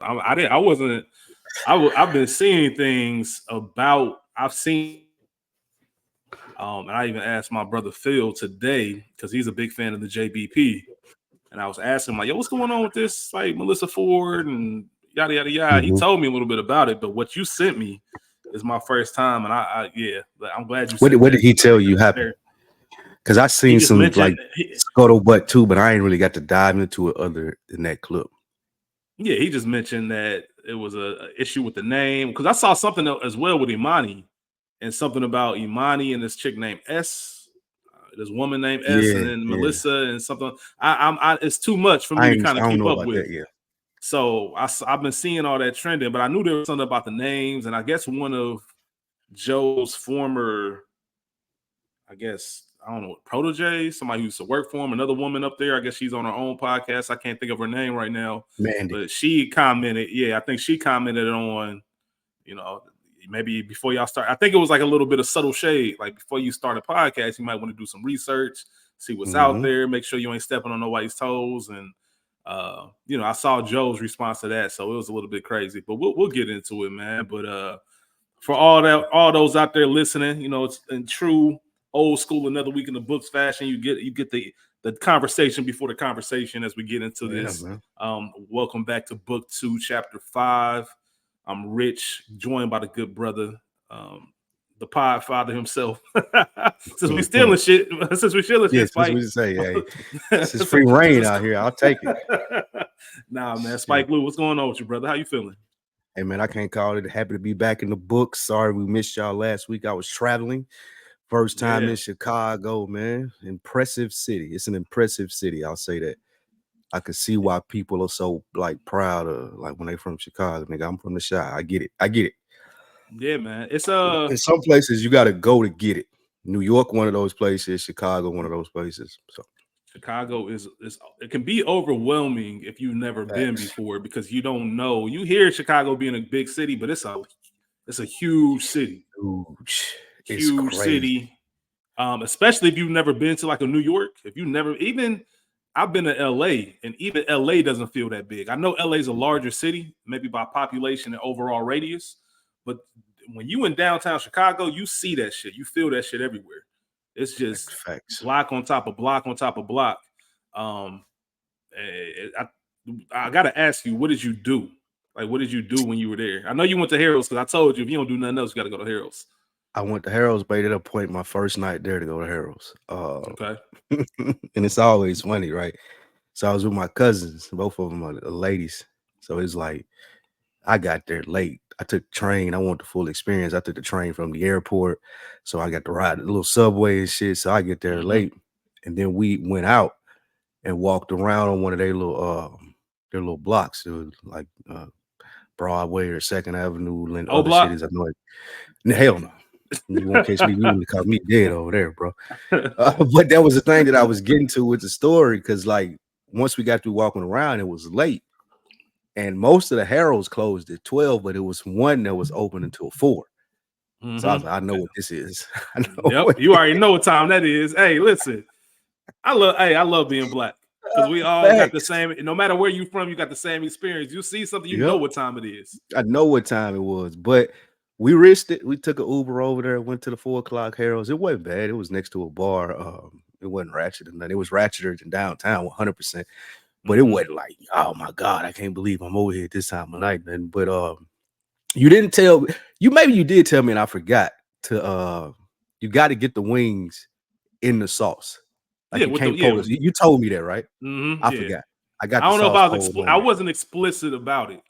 I didn't. I wasn't. I've been seeing things about. I've seen. And I even asked my brother Phil today because he's a big fan of the JBP, and I was asking him like, "Yo, what's going on with this? Like Melissa Ford and yada yada yada." He Mhm. told me a little bit about it, but what you sent me is my first time, and yeah, I'm glad you What sent did that. he I tell think you that's happened? fair. Because I He seen just some mentioned, like scuttlebutt too, but I ain't really got to dive into it other than that clip. yeah, he just mentioned that it was a issue with the name because I saw something as well with Imani and something about Imani and this chick named S. This woman named S, and Yeah, then yeah. Melissa and something. It's too much for me I to ain't. kind I of don't keep know up about with. that yet. So I've been seeing all that trending, but I knew there was something about the names, and I guess one of Joe's former, I guess I don't know, protege, somebody who used to work for him, another woman up there. I guess she's on her own podcast. I can't think of her name right now, Mandy. but she commented. Yeah, I think she commented on, you know, maybe before y'all start. I think it was like a little bit of subtle shade. Like before you start a podcast, you might want to do some research, see what's out there, make sure you ain't stepping on nobody's toes, and I saw Joe's response to that, so it was a little bit crazy. But we'll get into it, man. But for all those out there listening, it's in true old school another week in the books fashion. You get the conversation before the conversation as we get into this. Man. Welcome back to Book 2, Chapter 5. I'm Rich, joined by the good brother, the Pod Father himself. Since we stealing shit, Yeah, Spike. we say, hey, this is free reign out here. I'll take it. Nah, man, Spike Lou, what's going on with you, brother? How you feeling? Hey, man, I can't call it. Happy to be back in the books. Sorry we missed y'all last week. I was traveling. First time in Chicago, man. Impressive city. It's an impressive city. I'll say that. I could see why people are so like proud of like when they from Chicago. Nigga, I'm from the Chi. I get it. Yeah, man. It's in some places you got to go to get it. New York, one of those places. Chicago, one of those places. So Chicago is it can be overwhelming if you've never been before because you don't know. You hear Chicago being a big city, but it's a huge city. Huge City. Especially if you've never been to like a New York. If you never even I've been to LA, and even LA doesn't feel that big. I know LA is a larger city, maybe by population and overall radius, but when you in downtown Chicago, you see that shit. You feel that shit everywhere. It's just block on top of block on top of block. I got to ask you, what did you do? Like, what did you do when you were there? I know you went to Harold's because I told you if you don't do nothing else, you got to go to Harold's. I went to Harold's, but at a point my first night there to go to Harold's. Okay. And it's always funny, right? So I was with my cousins, both of them are ladies. So it's like I got there late. I took the train. I want the full experience. I took the train from the airport. So I got to ride the little subway and shit. So I get there late. And then we went out and walked around on one of their little blocks. It was like Broadway or Second Avenue and other cities. I know it. Hell no. You won't catch me. You wouldn't call me dead over there, bro. But that was the thing that I was getting to with the story because, like, once we got through walking around, it was late. And most of the Harold's closed at 12, but it was one that was open until 4. So I was like, I know what this is. You already know what time that is. Hey, listen, I love being black because we all got the same. No matter where you from, you got the same experience. You see something, you know what time it is. I know what time it was, but we risked it. We took an Uber over there, went to the 4 o'clock Harold's. It wasn't bad. It was next to a bar. It wasn't ratchet and nothing. It was ratcheter than downtown, 100%. But it wasn't like, oh my God, I can't believe I'm over here at this time of night. But you didn't tell me. Maybe you did tell me, and I forgot to. You got to get the wings in the sauce. Like you can't pull this. You told me that, right? I forgot. I don't know if I wasn't explicit about it,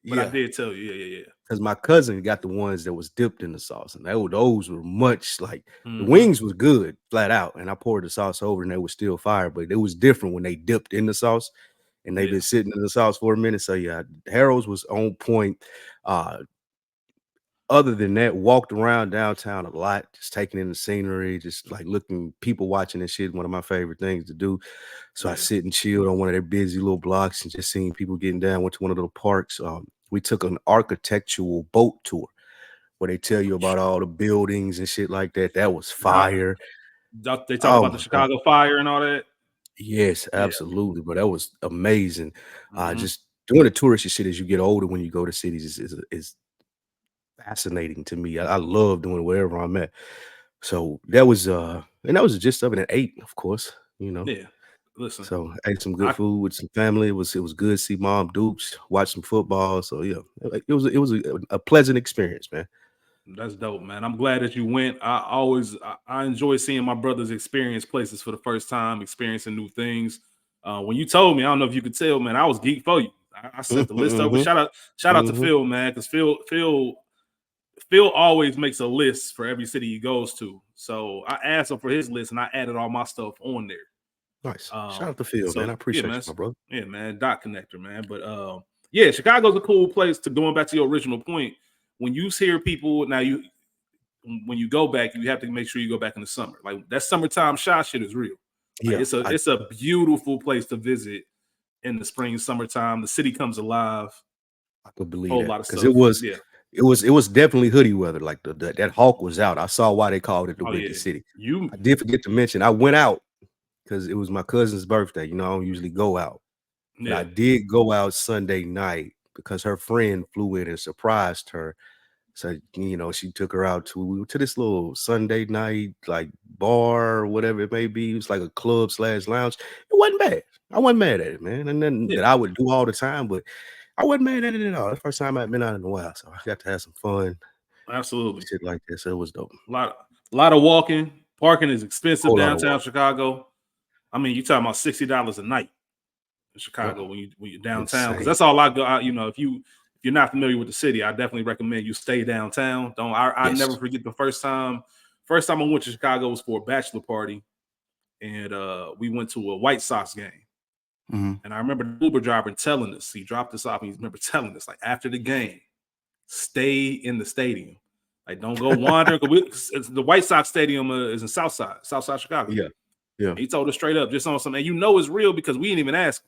but I did tell you. Yeah. Because my cousin got the ones that was dipped in the sauce, and those were much like the wings was good, flat out. And I poured the sauce over, and they were still fire, but it was different when they dipped in the sauce, and they've been sitting in the sauce for a minute. So yeah, Harold's was on point. Other than that, walked around downtown a lot, just taking in the scenery, just like looking, people watching and shit. One of my favorite things to do. So I sit and chilled on one of their busy little blocks and just seeing people getting down. Went to one of the parks. We took an architectural boat tour where they tell you about all the buildings and shit like that. That was fire. They talk about the Chicago fire and all that. Yes, absolutely. But that was amazing. Just doing the touristy shit as you get older when you go to cities is fascinating to me. I love doing wherever I'm at. So that was and that was just up at 8, of course, you know. Yeah. Listen, So I ate some good I food with some family. It was good to see mom Dukes, watch some football. So yeah, it was a pleasant experience, man. That's dope, man. I'm glad that you went. I enjoy seeing my brothers experience places for the first time, experiencing new things. When you told me, I don't know if you could tell, man, I was geeked for you. I sent the list over. Mhm, Shout out to mhm. Phil, man, because Phil always makes a list for every city he goes to. So I asked him for his list, and I added all my stuff on there. Nice. Shout out to Phil, man. I Yeah, appreciate man. you, my brother. Yeah, man. Dot connector, man. But yeah, Chicago's a cool place. To going back to your original point, when you hear people now, when you go back, you have to make sure you go back in the summer. Like that summertime shot shit is real. Like Yeah, it's a beautiful place to visit in the spring, summertime. The city comes alive. I could believe Whole that lot of because stuff. Yeah. it was definitely hoodie weather. Like that hawk was out. I saw why they called it the Oh Windy yeah. City. You. I did forget to mention I went out because it was my cousin's birthday. You know, I don't usually go out, but I Yeah. did go out Sunday night because her friend flew in and surprised her. So, you know, she took her out to this little Sunday night like bar or whatever it may be. It was like a club / lounge. It wasn't bad. I wasn't mad at it, man. And then that Yeah. I would do all the time, but I wasn't mad at it at all. That's the first time I've been out in a while, so I got to have some fun, Absolutely. shit like that. So it was dope. A lot of walking. Parking is expensive Whole lot of downtown work. Chicago. I mean, you talking about $60 a night in Yep. Chicago when you're downtown. Because Insane. that's all I go out. You know, if you're not familiar with the city, I definitely recommend you stay downtown. I never Yes. forget the first time. First time I went to Chicago was for a bachelor party, and we went to a White Sox game. Mhm. And I remember the Uber driver telling us, he dropped us off, and he remember telling us, like, after the game, stay in the stadium. Like, don't go wandering. The White Sox stadium is in Southside Chicago. Yeah. Yeah. He told us straight up, just on something, and you know it's real because we didn't even ask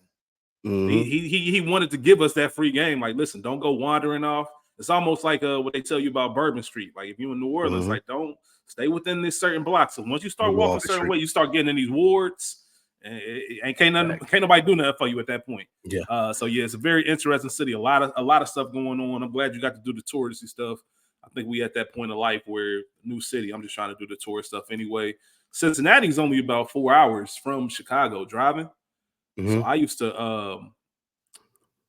him. Mhm. He wanted to give us that free game. Like, listen, don't go wandering off. It's almost like what they tell you about Bourbon Street. Like, if you're in New Orleans, Mhm. like, don't stay within this certain block. So once you start On walking a Walker certain Street. way, you start getting in these wards, and can't nobody do nothing for you at that point. Yeah. So yeah, it's a very interesting city. A lot of stuff going on. I'm glad you got to do the touristy stuff. I think we at that point of life where new city. I'm just trying to do the tourist stuff anyway. Cincinnati's only about 4 hours from Chicago driving. So Mhm. I used to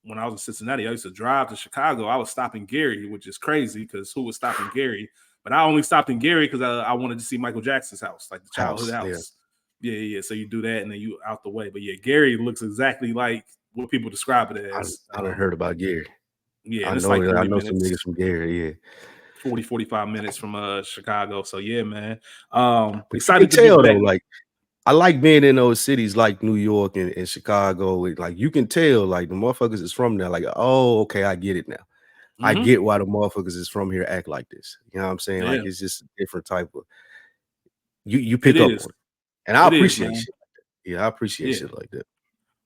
when I was in Cincinnati, I used to drive to Chicago. I was stopping Gary, which is crazy because who was stopping Gary? But I only stopped in Gary because I wanted to see Michael Jackson's house, like the childhood Yeah. house. Yeah. So you do that and then you out the way. But yeah, Gary looks exactly like what people describe it I as. I done heard about Gary. Yeah, I and it's know like that I 40 know some niggas minutes, from Gary, yeah. 45 minutes from Chicago. So yeah, man. But you can Excited to get tell though, back. like I like being in those cities like New York and Chicago. Like you can tell, like the motherfuckers is from there. Like, oh, okay, I get it now. I Mm-hmm. get why the motherfuckers is from here act like this. You know what I'm saying? Like Yeah, it's just a different type of you it pick up is. on it. And I It is, appreciate man. shit. Yeah, I appreciate Yeah. shit like that.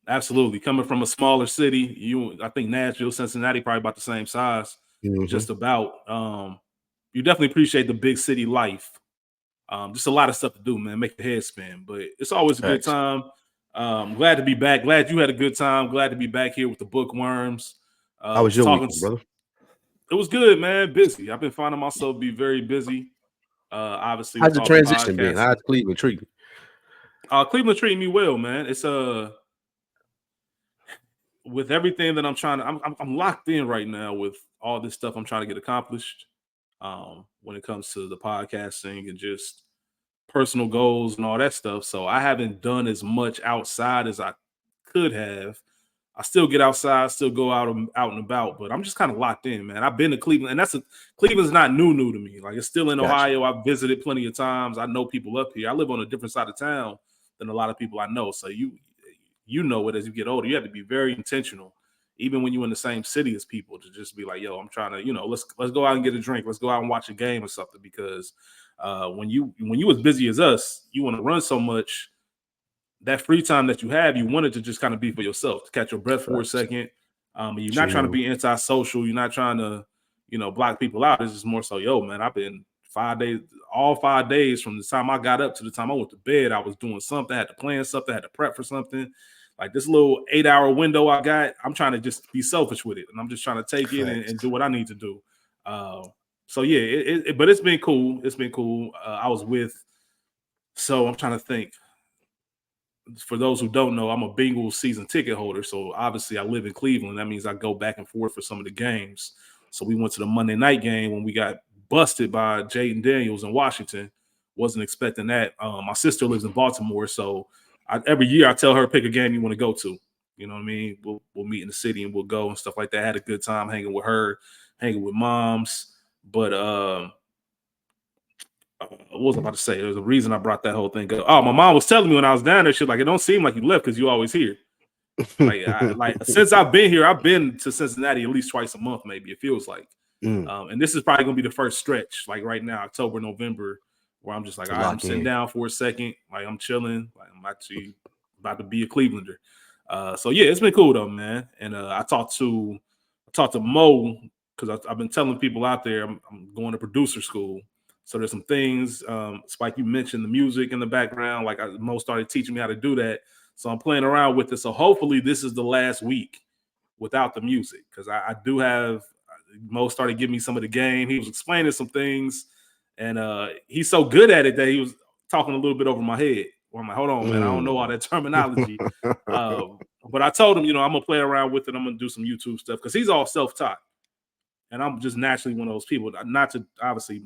Absolutely. Coming from a smaller city, I think Nashville, Cincinnati, probably about the same size, Mhm. just about. You definitely appreciate the big city life. Just a lot of stuff to do, man. Make your head spin, but it's always a good Facts. time. Glad to be back. Glad you had a good time. Glad to be back here with the bookworms. How was Was your talking. weekend, brother? It was good, man. Busy. I've been finding myself be very busy. Obviously How's with the all the transition been? podcasting. How's Cleveland treating Cleveland treating me well, man. It's with everything that I'm trying to, I'm locked in right now with all this stuff I'm trying to get accomplished. When it comes to the podcasting and just personal goals and all that stuff. So I haven't done as much outside as I could have. I still get outside, still go out and about, but I'm just kind of locked in, man. I've been to Cleveland, and Cleveland's not new to me. Like it's still in you? Gotcha. Ohio. I've visited plenty of times. I know people up here. I live on a different side of town than a lot of people I know. So you know it as you get older. You have to be very intentional, even when you're in the same city as people, to just be like, yo, I'm trying to, let's go out and get a drink. Let's go out and watch a game or something. Because when you as busy as us, you want to run so much. That free time that you have, you want it to just kind of be for yourself, to catch your breath for a Facts. second. You're not trying to Chill. be antisocial. You're not trying to, block people out. It's just more so, yo, man, I've been 5 days, all 5 days from the time I got up to the time I went to bed, I was doing something, I had to plan something, I had to prep for something. like this little 8-hour window I got, I'm trying to just be selfish with it, and I'm just trying to take it and do what I need to do. So yeah, but it's been cool. It's been cool. I was with. So I'm trying to think. For those who don't know, I'm a Bengals season ticket holder. So obviously I live in Cleveland. That means I go back and forth for some of the games. So we went to the Monday night game when we got busted by Jaden Daniels in Washington. Wasn't expecting that. My sister lives in Baltimore. So every year I tell her, pick a game you want to go to. You know what I mean? We'll meet in the city and we'll go and stuff like that. I had a good time hanging with her, hanging with moms. But what was I about to say? There's a reason I brought that whole thing up. Oh, my mom was telling me when I was down there, she's like, it don't seem like you left because you always here. Like since I've been here, I've been to Cincinnati at least twice a month, maybe it feels like. And this is probably gonna be the first stretch, like right now, October, November, where I'm just like, all right, I'm sitting down for a second, like I'm chilling, like I'm actually about to be a Clevelander. So yeah, it's been cool though, man. And I talked to Mo because I've been telling people out there I'm going to producer school. So there's some things, Spike, you mentioned the music in the background. Like Mo started teaching me how to do that. So I'm playing around with it. So hopefully this is the last week without the music because I do have Mo started giving me some of the game. He was explaining some things, and he's so good at it that he was talking a little bit over my head. Well, I'm like, hold on, man, I don't know all that terminology. But I told him, I'm gonna play around with it. I'm gonna do some YouTube stuff because he's all self-taught. And I'm just naturally one of those people. Not to obviously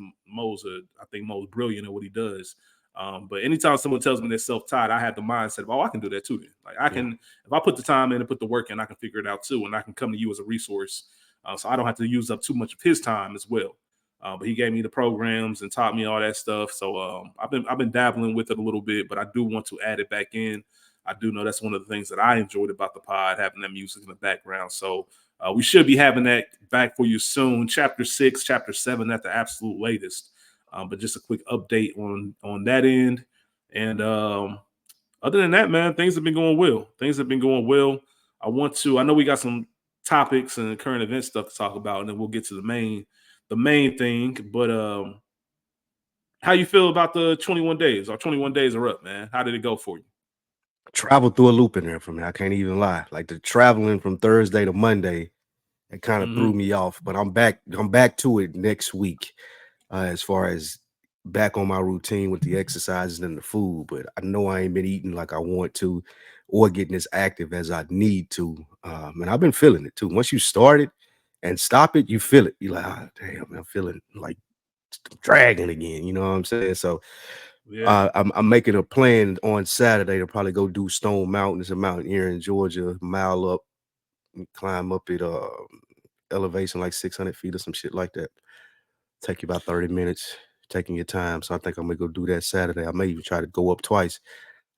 I think Mo's brilliant at what he does. But anytime someone tells me they're self-taught, I have the mindset of, I can do that too. Then. Like I can, if I put the time in and put the work in, I can figure it out too, and I can come to you as a resource. So I don't have to use up too much of his time as well. But he gave me the programs and taught me all that stuff. So I've been dabbling with it a little bit, but I do want to add it back in. I do know that's one of the things that I enjoyed about the pod, having that music in the background. So we should be having that back for you soon. Chapter 6, Chapter 7 at the absolute latest. But just a quick update on that end. And other than that, man, things have been going well. I know we got some topics and current event stuff to talk about, and then we'll get to the main thing. But how you feel about the 21 days? Our 21 days are up, man. How did it go for you? Traveled through a loop in there for me. I can't even lie. Like the traveling from Thursday to Monday, it kind of threw me off. But I'm back to it next week, as far as back on my routine with the exercises and the food. But I know I ain't been eating like I want to, or getting as active as I need to. And I've been feeling it too. Once you start it and stop it, you feel it. You're like, damn, I'm feeling like dragging again. You know what I'm saying? So. Yeah. I'm making a plan on Saturday to probably go do Stone Mountain. It's a mountain here in Georgia, a mile up, climb up at elevation like 600 feet or some shit like that. Take you about 30 minutes, taking your time. So I think I'm gonna go do that Saturday. I may even try to go up twice.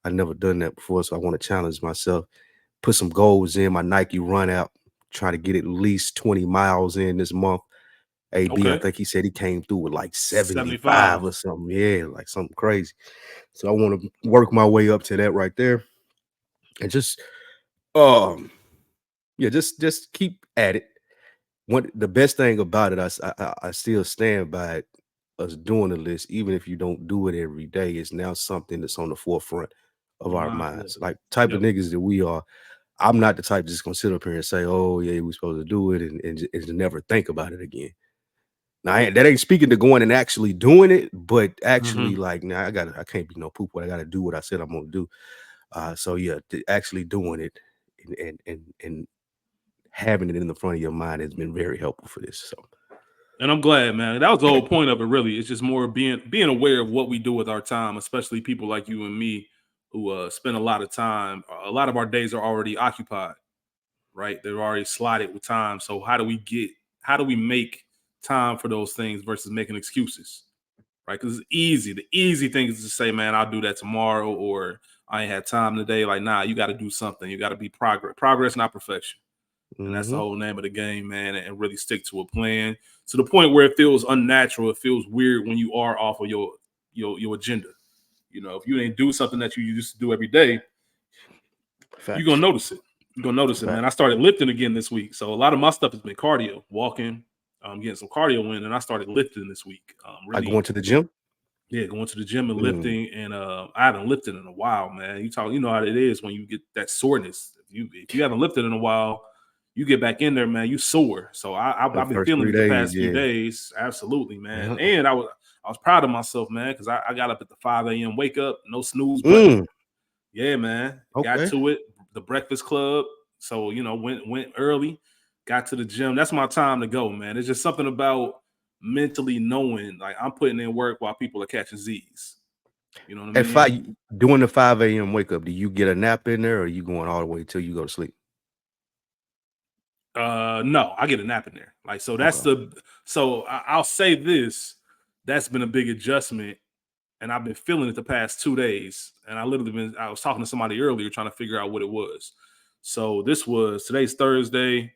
I've never done that before, so I want to challenge myself. Put some goals in my Nike run out. Try to get at least 20 miles in this month. AB, okay. I think he said he came through with like 75 or something. Yeah, like something crazy. So I want to work my way up to that right there. And just just keep at it. The best thing about it, I still stand by it, us doing the list, even if you don't do it every day, is now something that's on the forefront of our minds. Like type of niggas that we are. I'm not the type that's gonna sit up here and say, oh yeah, we're supposed to do it and never think about it again. Now that ain't speaking to going and actually doing it, but actually like, now I can't be no poop. I gotta do what I said I'm gonna do. So yeah, actually doing it and having it in the front of your mind has been very helpful for this. So, and I'm glad, man. That was the whole point of it. Really, it's just more being aware of what we do with our time, especially people like you and me who spend a lot of time. A lot of our days are already occupied, right? They're already slotted with time. So how do we make time for those things versus making excuses, right? Because it's easy. The easy thing is to say, man, I'll do that tomorrow, or I ain't had time today. Like, nah, you got to do something. You got to be progress, not perfection. And that's the whole name of the game, man, and really stick to a plan to the point where it feels unnatural. It feels weird when you are off of your agenda. If you ain't do something that you used to do every day, you're going to notice it. You're going to notice it, man. I started lifting again this week. So a lot of my stuff has been cardio, walking, getting some cardio in, and I started lifting this week. Really, going to the gym? Yeah, going to the gym and lifting, and I haven't lifted in a while, man. You know how it is when you get that soreness. If you haven't lifted in a while, you get back in there, man. You sore. So The I've been first feeling 3 it the days, past few yeah. days, absolutely, man. Yeah. And I was proud of myself, man, because I got up at the 5 a.m. wake up, no snooze button. Mm, Yeah, man, got okay. to it. The Breakfast Club. So went early, got to the gym. That's my time to go, man. It's just something about mentally knowing like I'm putting in work while people are catching Z's. You know what I At mean? 5 Doing the 5 a.m. wake up, do you get a nap in there or are you going all the way till you go to sleep? No, I get a nap in there. Like, so Okay. I'll say this, that's been a big adjustment, and I've been feeling it the past 2 days. And I was talking to somebody earlier trying to figure out what it was. So today's Thursday.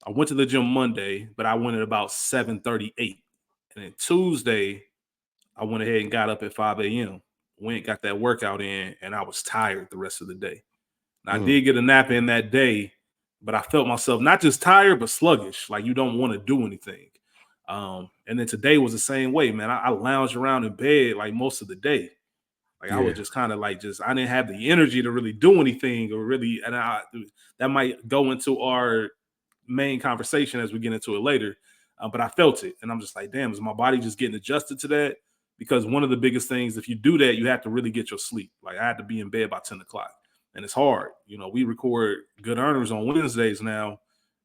I went to the gym Monday, but I went at about 7:38. And then Tuesday, I went ahead and got up at 5 a.m. Went, got that workout in, and I was tired the rest of the day. And I Mm, did get a nap in that day, but I felt myself not just tired, but sluggish. Like you don't want to do anything. And then today was the same way, man. I lounged around in bed like most of the day. Like I was yeah. just kind of like I didn't have the energy to really do anything or really, that might go into our main conversation as we get into it later. But I felt it, and I'm just like, damn, is my body just getting adjusted to that? Because one of the biggest things, if you do that, you have to really get your sleep. Like I had to be in bed by 10 o'clock, and it's hard. We record Good Earners on Wednesdays now,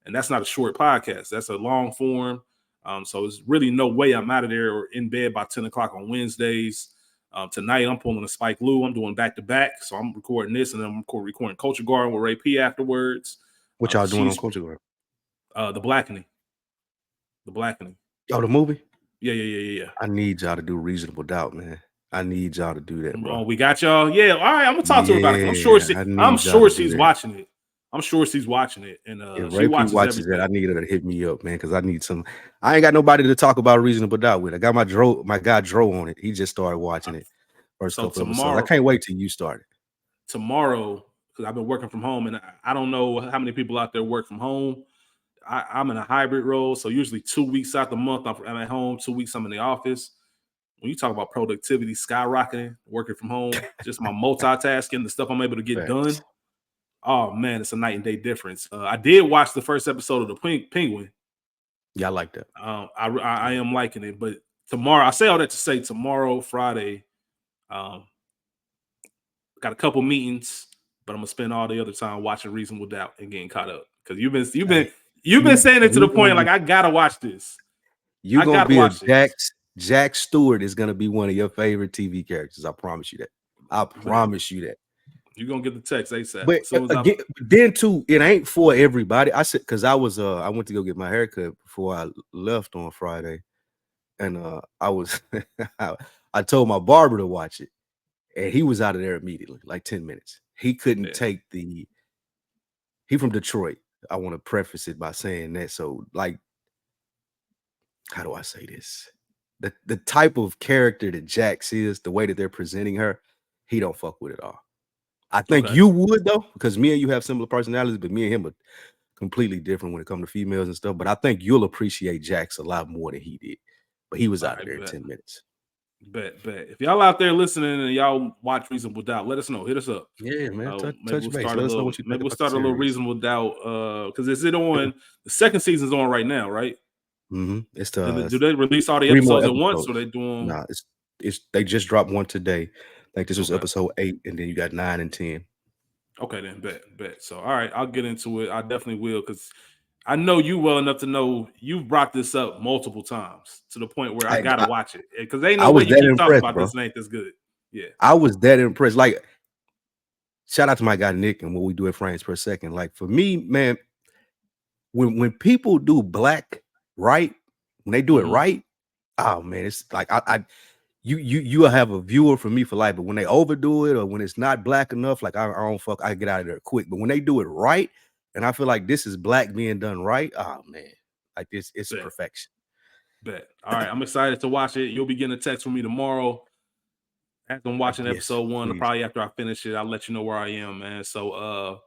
and that's not a short podcast. That's a long form. So there's really no way I'm out of there or in bed by 10 o'clock on Wednesdays. Tonight, I'm pulling a Spike Lou. I'm doing back to back. So I'm recording this, and then I'm recording Culture Garden with Ray P afterwards. What y'all doing on She's Culture Garden? the Blackening. The Blackening. Oh, the movie? Yeah. I need y'all to do Reasonable Doubt, man. I need y'all to do that, bro. Oh, we got y'all. Yeah, all right. I'm gonna talk to her about it. I'm Yeah, sure to do she's that. watching it. I'm sure she's watching it, and If she Ray P watches that, I everything. need her to hit me up, man, because I need some. I ain't got nobody to talk about Reasonable Doubt with. I got my guy Dro on it. He just started watching it first So couple episodes. I can't wait till you start it. Tomorrow, because I've been working from home, and I don't know how many people out there work from home. I'm in a hybrid role, so usually 2 weeks out the month I'm at home, 2 weeks I'm in the office. When you talk about productivity skyrocketing, working from home, just my multitasking, the stuff I'm able to get done. Oh man, it's a night and day difference. I did watch the first episode of the Penguin. Yeah, I like that. I am liking it, but tomorrow, I say all that to say tomorrow, Friday, got a couple meetings, but I'm gonna spend all the other time watching Reasonable Doubt and getting caught up because you've been saying it to the point like I gotta watch this. You I gonna gotta be watch this. Jack Stewart is gonna be one of your favorite TV characters. I promise you that. I promise you that. You're gonna get the text ASAP. But As soon as again, then too, it ain't for everybody. I said because I went to go get my haircut before I left on Friday, and I was I told my barber to watch it, and he was out of there immediately, like 10 minutes. He couldn't take he from Detroit. I want to preface it by saying that. So, like, how do I say this? The type of character that Jax is, the way that they're presenting her, he don't fuck with it all. I think you would though, because me and you have similar personalities, but me and him are completely different when it comes to females and stuff. But I think you'll appreciate Jax a lot more than he did. But he was out of there in 10 minutes. Bet. If y'all out there listening and y'all watch Reasonable Doubt, let us know. Hit us up. Yeah, man. Maybe Touch we'll base. start Let us know what you think. Maybe we'll About start a little Reasonable Doubt. Because is it on? The second season's on right now, right? Mm-hmm. It's do they release all the 3 more episodes at once, or they doing? Nah, it's they just dropped one today. Like this was episode 8, and then you got 9 and 10. Okay, then bet. So all right, I'll get into it. I definitely will, because I know you well enough to know you've brought this up multiple times to the point where I gotta watch it, because ain't no way you keep talking about this and ain't this good. Yeah, I was that impressed. Like, shout out to my guy Nick and what we do at Frames Per Second. Like for me, man, when people do black right, when they do it right, oh man, it's like you have a viewer for me for life. But when they overdo it or when it's not black enough, like I don't fuck, I get out of there quick. But when they do it right, and I feel like this is black being done right, oh man, like it's perfection. Bet. All right, I'm excited to watch it. You'll be getting a text from me tomorrow after I'm watching episode 1, or probably after I finish it. I'll let you know where I am, man. So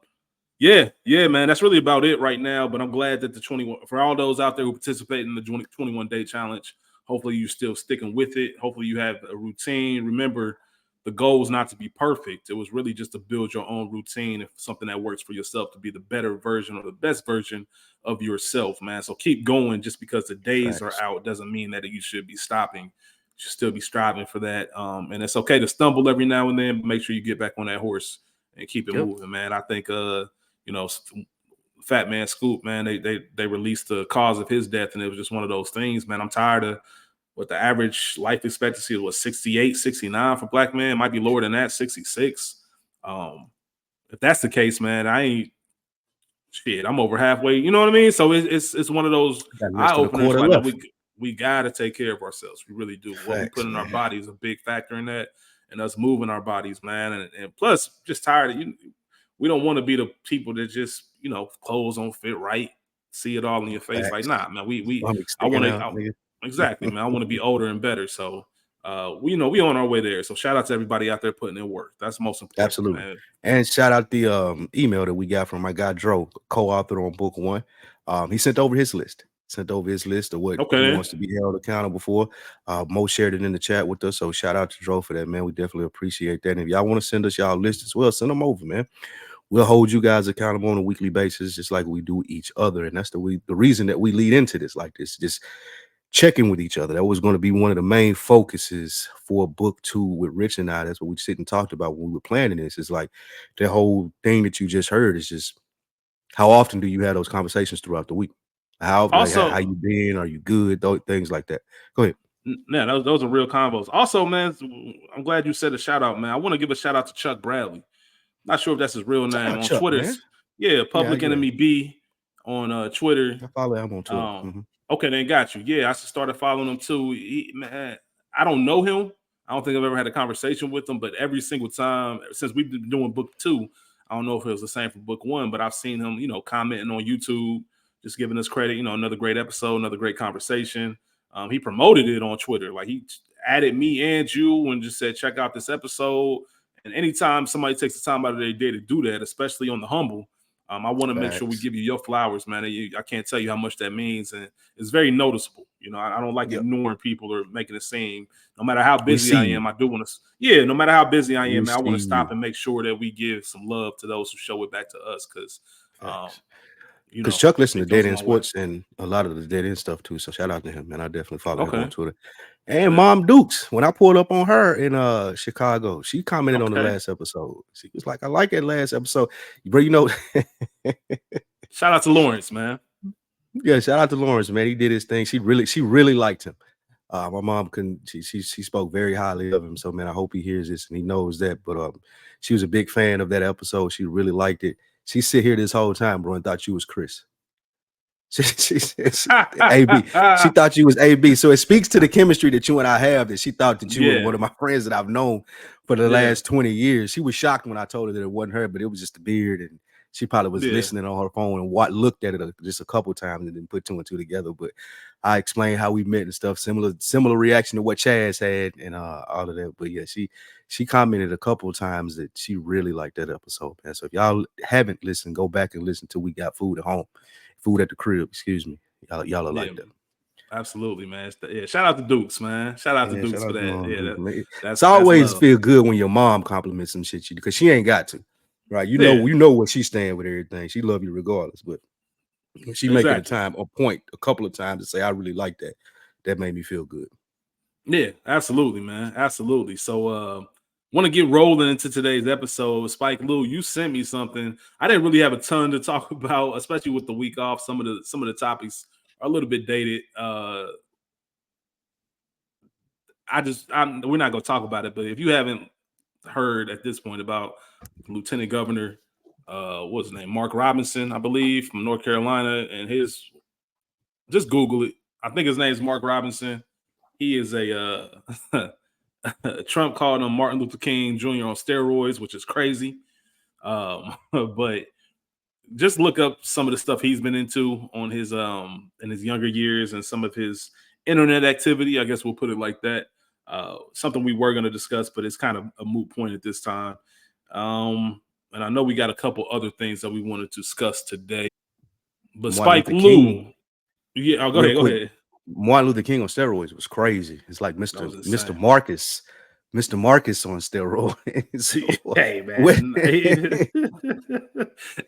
yeah, man, that's really about it right now. But I'm glad that for all those out there who participate in the 21 day challenge, Hopefully you're still sticking with it. Hopefully you have a routine. Remember, the goal is not to be perfect. It was really just to build your own routine and something that works for yourself to be the better version or the best version of yourself, man. So keep going. Just because the days are out doesn't mean that you should be stopping. You should still be striving for that. And it's okay to stumble every now and then, but make sure you get back on that horse and keep it moving, man. I think, Fat Man Scoop, man, they released the cause of his death, and it was just one of those things, man. I'm tired of what the average life expectancy was 68, 69 for black men. It might be lower than that, 66. If that's the case, man, I'm over halfway. You know what I mean? So it's one of those eye openers. Like, we gotta take care of ourselves. We really do. What we put in our body is a big factor in that, and us moving our bodies, man. And plus, just tired of we don't want to be the people that just, clothes don't fit right, see it all in your face. Like, nah, man, I want to. Exactly, man. I want to be older and better. So, we on our way there. So, shout out to everybody out there putting in work. That's most important. Absolutely, man. And shout out the email that we got from my guy Dro, co-author on book 1. He sent over his list. Of what he wants to be held accountable for. Mo shared it in the chat with us. So, shout out to Dro for that, man. We definitely appreciate that. And if y'all want to send us y'all list as well, send them over, man. We'll hold you guys accountable on a weekly basis, just like we do each other. And that's the reason that we lead into this like this. Just checking with each other. That was going to be one of the main focuses for book 2 with Rich and I. That's what we sit and talked about when we were planning this. It's like the whole thing that you just heard is just how often do you have those conversations throughout the week? How you been? Are you good? Those things like that. Go ahead. Yeah, those are real combos. Also, man, I'm glad you said a shout out, man. I want to give a shout out to Chuck Bradley. Not sure if that's his real name on Chuck, Twitter. Man. Yeah, Public Enemy B on Twitter. I follow him on Twitter. Okay, then got you. Yeah, I started following him too. Man, I don't know him. I don't think I've ever had a conversation with him, but every single time since we've been doing book 2, I don't know if it was the same for book 1, but I've seen him, commenting on YouTube, just giving us credit. Another great episode, another great conversation. He promoted it on Twitter. Like, he added me and you and just said, check out this episode. And anytime somebody takes the time out of their day to do that, especially on the humble, I want to make sure we give you your flowers, man. I can't tell you how much that means, and it's very noticeable. I don't like ignoring people or making it seem. No matter how busy I am, I do want to. Yeah, no matter how busy I am, man, I want to stop and make sure that we give some love to those who show it back to us, because Chuck listened to Dead End Sports and a lot of the Dead End stuff too. So shout out to him, man. I definitely follow him on Twitter. And Mom Dukes, when I pulled up on her in Chicago, she commented on the last episode. She was like, I like that last episode. Bro, shout out to Lawrence, man. Yeah, shout out to Lawrence, man. He did his thing. She really liked him. My mom she spoke very highly of him. So, man, I hope he hears this and he knows that. But she was a big fan of that episode. She really liked it. She sit here this whole time, bro, and thought you was Chris. She AB. She thought you was AB. So it speaks to the chemistry that you and I have, that she thought that you were one of my friends that I've known for the last 20 years. She was shocked when I told her that it wasn't her, but it was just the beard. And she probably was listening on her phone and looked at it just a couple times and then put 2 and 2 together. But I explained how we met and stuff. Similar reaction to what Chaz had and all of that. But yeah, she commented a couple of times that she really liked that episode, man. So if y'all haven't listened, go back and listen to We Got Food at Home. Food at the Crib, excuse me. Y'all are like that. Absolutely, man. Shout out to Dukes, man. Shout out to Dukes for that. It's always feel good when your mom compliments some shit, because she ain't got to, right? You know where she's staying with everything. She love you regardless, but when she make it a point a couple of times to say, I really like that. That made me feel good. Yeah, absolutely, man. Absolutely. So want to get rolling into today's episode. Spike Lou, you sent me something. I didn't really have a ton to talk about, especially with the week off. Some of the topics are a little bit dated. We're not gonna talk about it, but if you haven't heard at this point about Lieutenant Governor, what's his name? Mark Robinson, I believe, from North Carolina, and just Google it. I think his name is Mark Robinson. He is a Trump called him Martin Luther King Jr. on steroids, which is crazy. But just look up some of the stuff he's been into on his in his younger years and some of his internet activity. I guess we'll put it like that. Something we were going to discuss, but it's kind of a moot point at this time. And I know we got a couple other things that we wanted to discuss today. But Spike Lou, go ahead. Martin Luther King on steroids was crazy. It's like That was Mr. insane. Marcus on steroids. Hey man,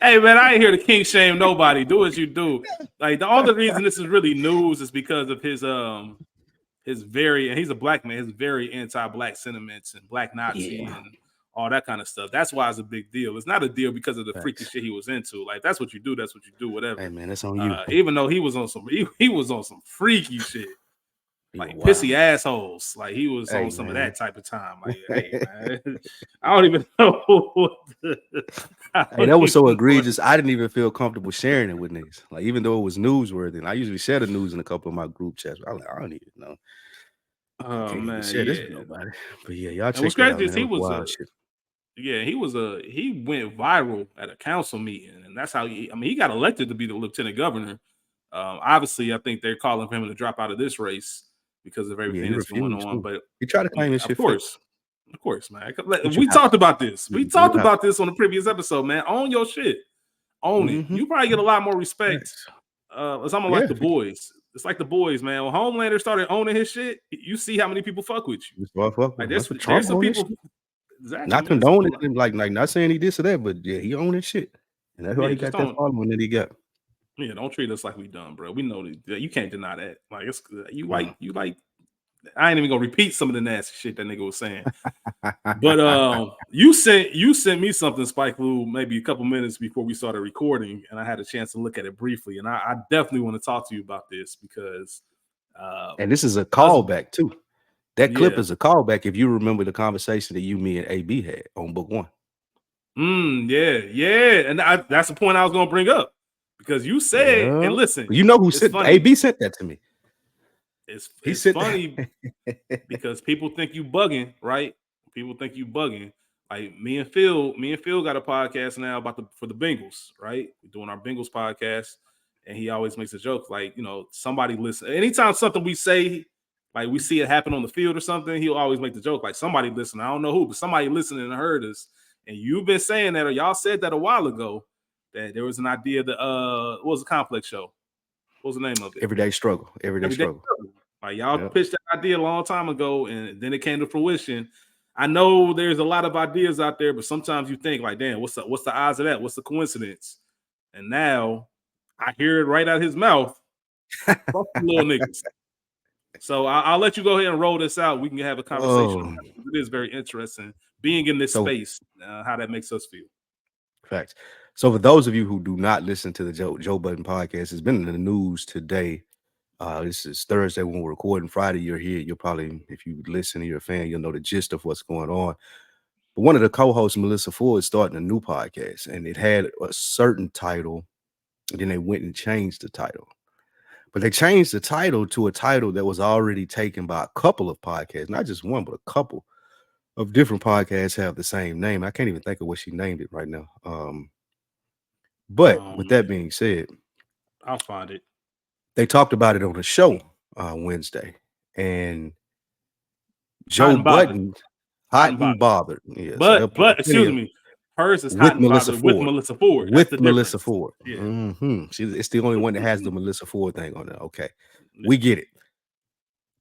hey man, I ain't here to king shame nobody. Do as you do. Like the only reason this is really news is because of his very, and he's a black man, his very anti-black sentiments and black Nazi and all that kind of stuff. That's why it's a big deal. It's not a deal because of the freaky shit he was into. Like that's what you do. That's what you do. Whatever. Hey man, that's on you. Even though he was on some, he was on some freaky shit. Like pissy assholes. Like he was on some of that type of time. Like, hey, man, I don't even know. That was so egregious. I didn't even feel comfortable sharing it with niggas. Like even though it was newsworthy, and I usually share the news in a couple of my group chats. I don't even know. Oh man, share this with nobody. But yeah, y'all check what's that crazy out, is he went viral at a council meeting, and that's how he got elected to be the lieutenant governor. Obviously, I think they're calling for him to drop out of this race because of everything that's going on. But he tried to claim his shit. Of course, man. We talked about this. We talked about this on the previous episode, man. Own your shit. Own it. You probably get a lot more respect. It's almost like the boys. It's like the boys, man. When Homelander started owning his shit, you see how many people fuck with you. Like there's some people. Exactly, not condoning him, like not saying he did to that, but yeah, he owned his shit, and that's why he got that following that he got. Yeah, don't treat us like we done, bro. We know that you can't deny that. Like it's you like. I ain't even gonna repeat some of the nasty shit that nigga was saying. But you sent me something, Spike Lou, maybe a couple minutes before we started recording, and I had a chance to look at it briefly. And I definitely want to talk to you about this because and this is a callback too. That clip is a callback if you remember the conversation that me and AB had on book 1. Yeah. And that's the point I was gonna bring up. Because you said, and listen, you know who sent AB sent that to me. It's funny because people think you bugging, right? People think you bugging. Like me and Phil got a podcast now for the Bengals, right? We're doing our Bengals podcast, and he always makes a joke, like, somebody listen. Anytime something we say, like we see it happen on the field or something, he'll always make the joke, like somebody listen. I don't know who, but somebody listening and heard us. And you've been saying that, or y'all said that a while ago, that there was an idea that what was the Complex show? What was the name of it? Everyday Struggle. Everyday Struggle. Like y'all pitched that idea a long time ago, and then it came to fruition. I know there's a lot of ideas out there, but sometimes you think like, damn, what's the odds of that? What's the coincidence? And now I hear it right out of his mouth. Fuck little niggas. So I'll let you go ahead and roll this out. We can have a conversation. It is very interesting being in this space, how that makes us feel. Facts. So for those of you who do not listen to the Joe Budden podcast, it's been in the news today. This is Thursday when we're recording. Friday, you're here. You'll probably, if you listen to your fan, you'll know the gist of what's going on. But one of the co-hosts, Melissa Ford, is starting a new podcast, and it had a certain title, and then they went and changed the title. But they changed the title to a title that was already taken by a couple of podcasts, not just one, but a couple of different podcasts have the same name. I can't even think of what she named it right now. But with that being said, I'll find it. They talked about it on the show Wednesday, and Joe Budden, hot and bothered. Yeah, but excuse me, hers is hot and bothered with Melissa Ford. With Melissa Ford. Yeah. It's the only one that has the Melissa Ford thing on there. Okay, we get it.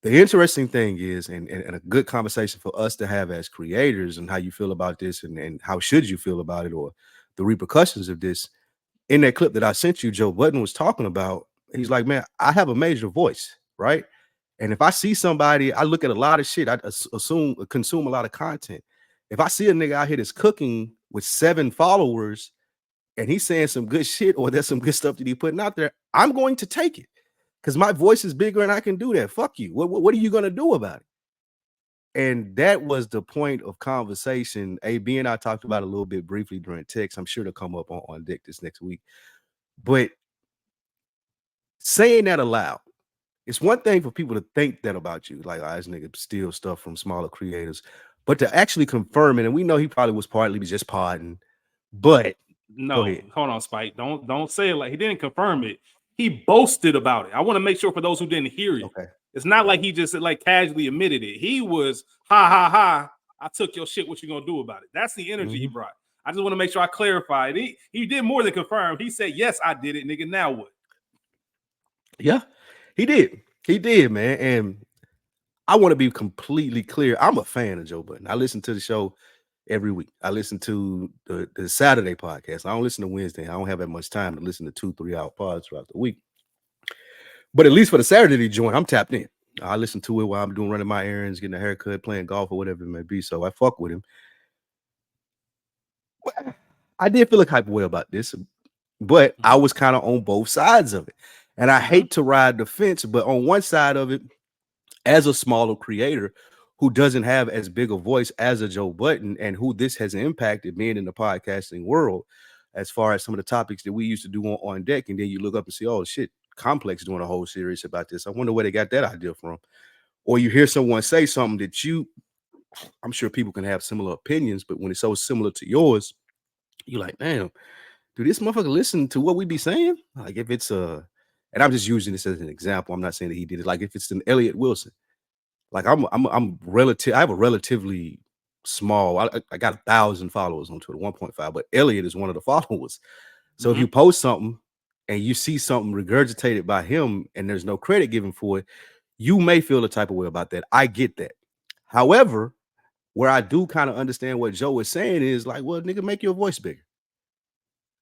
The interesting thing is, and a good conversation for us to have as creators, and how you feel about this, and how should you feel about it, or the repercussions of this. In that clip that I sent you, Joe Budden was talking about. He's like, man, I have a major voice, right? And if I see somebody, I look at a lot of shit. I consume a lot of content. If I see a nigga out here that's cooking with 7 followers and he's saying some good shit, or there's some good stuff that he's putting out there, I'm going to take it because my voice is bigger and I can do that. Fuck you. What are you going to do about it? And that was the point of conversation. AB and I talked about it a little bit briefly during text. I'm sure to come up on deck this next week. But saying that aloud, it's one thing for people to think that about you, like, this nigga steal stuff from smaller creators, but to actually confirm it, and we know he probably was partly just podding, but no, hold on, Spike. Don't say it like he didn't confirm it. He boasted about it. I want to make sure for those who didn't hear it. Okay. It's not like he just like casually admitted it. He was ha. I took your shit. What you gonna do about it? That's the energy he brought. I just want to make sure I clarify it. He did more than confirm. He said, yes, I did it, nigga. Now what? Yeah, he did. He did, man. And I want to be completely clear. I'm a fan of Joe Budden. I listen to the show every week. I listen to the Saturday podcast. I don't listen to Wednesday. I don't have that much time to listen to 2-3 hour pods throughout the week. But at least for the Saturday joint, I'm tapped in. I listen to it while I'm running my errands, getting a haircut, playing golf, or whatever it may be. So I fuck with him. I did feel a type of way about this, but I was kind of on both sides of it. And I hate to ride the fence, but on one side of it, as a smaller creator who doesn't have as big a voice as a Joe Budden, and who this has impacted being in the podcasting world, as far as some of the topics that we used to do on deck, and then you look up and see, oh shit, Complex doing a whole series about this. I wonder where they got that idea from. Or you hear someone say something that I'm sure people can have similar opinions, but when it's so similar to yours, you're like, damn, do this motherfucker listen to what we be saying? Like if it's and I'm just using this as an example. I'm not saying that he did it. Like if it's an Elliott Wilson, like I'm relative. I have a relatively small. I got 1,000 followers on Twitter, 1.5. But Elliott is one of the followers. So if you post something and you see something regurgitated by him and there's no credit given for it, you may feel the type of way about that. I get that. However, where I do kind of understand what Joe is saying is like, well, nigga, make your voice bigger.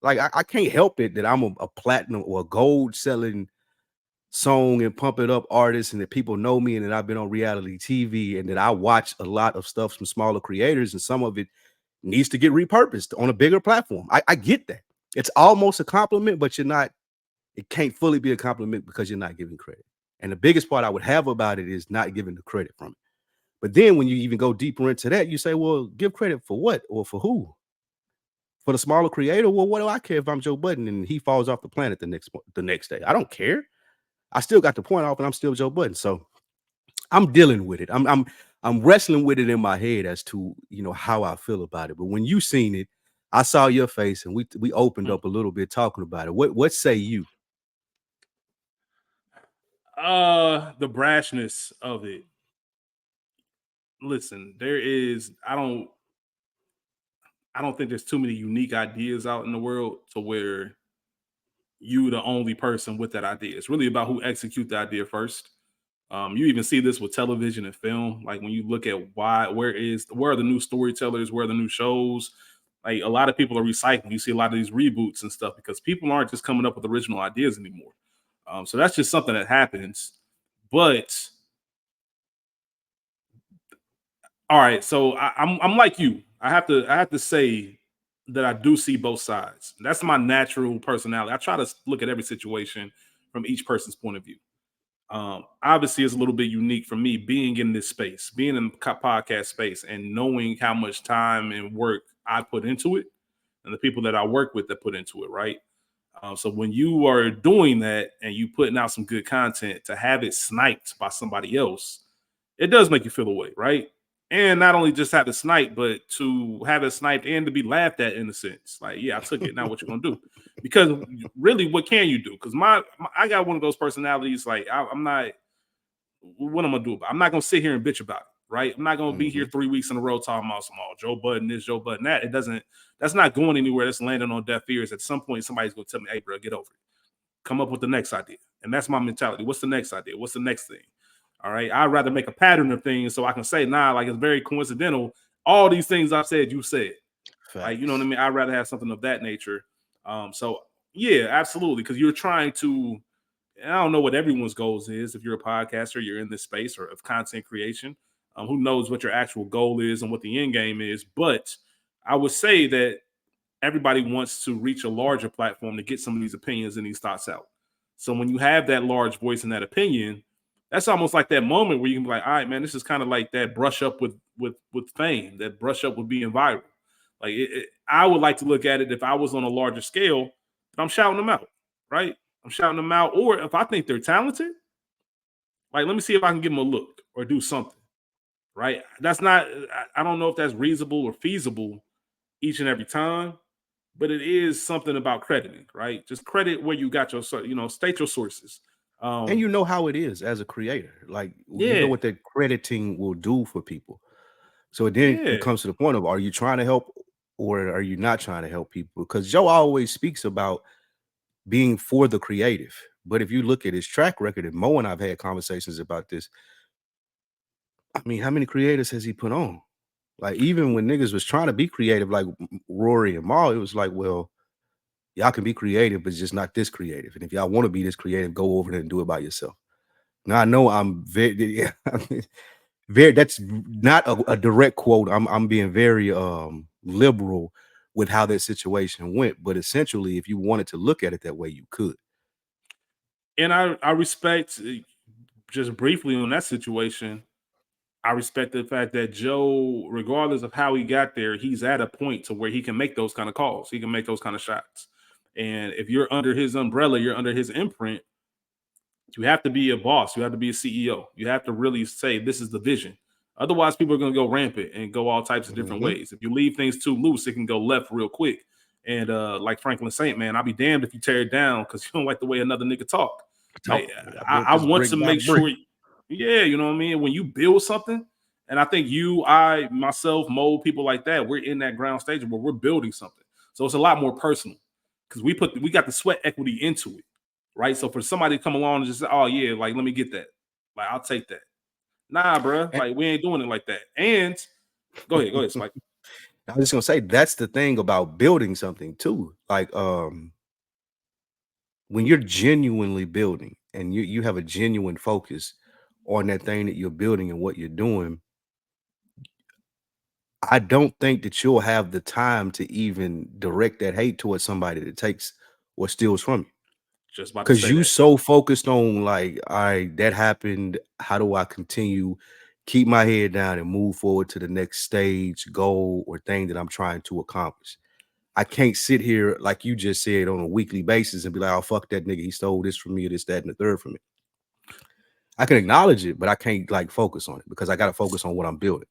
Like I can't help it that I'm a platinum or a gold selling song and pump it up artist, and that people know me, and that I've been on reality TV, and that I watch a lot of stuff from smaller creators, and some of it needs to get repurposed on a bigger platform. I get that. It's almost a compliment, but it can't fully be a compliment because you're not giving credit. And the biggest part I would have about it is not giving the credit from it. But then when you even go deeper into that, you say, well, give credit for what or for who? For the smaller creator? Well, what do I care if I'm Joe Budden and he falls off the planet the next day? I don't care. I still got the point off, and I'm still Joe Budden. So I'm dealing with it. I'm wrestling with it in my head as to how I feel about it. But when you seen it, I saw your face, and we opened up a little bit talking about it. What say you? The brashness of it. Listen, I don't think there's too many unique ideas out in the world to where you the only person with that idea. It's really about who execute the idea first. You even see this with television and film. Like when you look at where are the new storytellers, where are the new shows? Like a lot of people are recycling. You see a lot of these reboots and stuff because people aren't just coming up with original ideas anymore. So that's just something that happens. But all right, so I'm like you. I have to say that I do see both sides. That's my natural personality. I try to look at every situation from each person's point of view. Obviously, it's a little bit unique for me being in this space, being in the podcast space, and knowing how much time and work I put into it, and the people that I work with that put into it. Right. So when you are doing that and you putting out some good content, to have it sniped by somebody else, it does make you feel away, right? And not only just have it sniped, but to have it sniped and to be laughed at in a sense. Like, yeah, I took it. Now what you gonna do? Because really, what can you do? Because I got one of those personalities. Like, I'm not. What am I gonna do about it? I'm not gonna sit here and bitch about it, right? I'm not gonna be here 3 weeks in a row talking about some Joe Budden this, Joe Budden that. It doesn't. That's not going anywhere. That's landing on deaf ears. At some point, somebody's gonna tell me, "Hey, bro, get over it. Come up with the next idea." And that's my mentality. What's the next idea? What's the next thing? All right. I'd rather make a pattern of things so I can say, nah, like it's very coincidental. All these things I've said, you said. Facts. Like, you know what I mean? I'd rather have something of that nature. So yeah, absolutely. Because you're trying to, I don't know what everyone's goals is. If you're a podcaster, you're in this space or of content creation. Who knows what your actual goal is and what the end game is. But I would say that everybody wants to reach a larger platform to get some of these opinions and these thoughts out. So when you have that large voice and that opinion, that's almost like that moment where you can be like, all right, man, this is kind of like that brush up with fame, that brush up with being viral. Like I would like to look at it if I was on a larger scale, I'm shouting them out, right? I'm shouting them out. Or if I think they're talented, like, let me see if I can give them a look or do something, right? That's not, I don't know if that's reasonable or feasible each and every time, but it is something about crediting, right? Just credit where you got your, state your sources. And you know how it is as a creator. Like, you know what that crediting will do for people. So then it comes to the point of, are you trying to help or are you not trying to help people? Because Joe always speaks about being for the creative, But if you look at his track record, and Mo and I've had conversations about this, I mean, how many creators has he put on? Like, even when niggas was trying to be creative, like Rory and Mal, it was like, well, y'all can be creative, but it's just not this creative. And if y'all want to be this creative, go over there and do it by yourself. Now I know I'm very, very. That's not a direct quote. I'm being very liberal with how that situation went. But essentially, if you wanted to look at it that way, you could. And I respect, just briefly on that situation, I respect the fact that Joe, regardless of how he got there, he's at a point to where he can make those kind of calls. He can make those kind of shots. And if you're under his umbrella, you're under his imprint, you have to be a boss. You have to be a CEO. You have to really say, this is the vision. Otherwise, people are going to go rampant and go all types of different ways. If you leave things too loose, it can go left real quick. And like Franklin Saint, man, I'll be damned if you tear it down because you don't like the way another nigga talk. Like, I want to make sure, yeah, you know what I mean? When you build something, and I think you, I, myself, Mo, people like that, we're in that ground stage where we're building something. So it's a lot more personal because we got the sweat equity into it, right? So for somebody to come along and just say, oh yeah, like let me get that, like I'll take that. Nah, bro, like we ain't doing it like that. And go ahead, Spike. I was just gonna say that's the thing about building something too. Like when you're genuinely building and you have a genuine focus on that thing that you're building and what you're doing, I don't think that you'll have the time to even direct that hate towards somebody that takes or steals from you. Just because you so focused on like, all right, that happened. How do I continue? Keep my head down and move forward to the next stage, goal, or thing that I'm trying to accomplish. I can't sit here, like you just said, on a weekly basis and be like, oh, fuck that nigga. He stole this from me, or this, that, and the third from me. I can acknowledge it, but I can't like focus on it because I got to focus on what I'm building.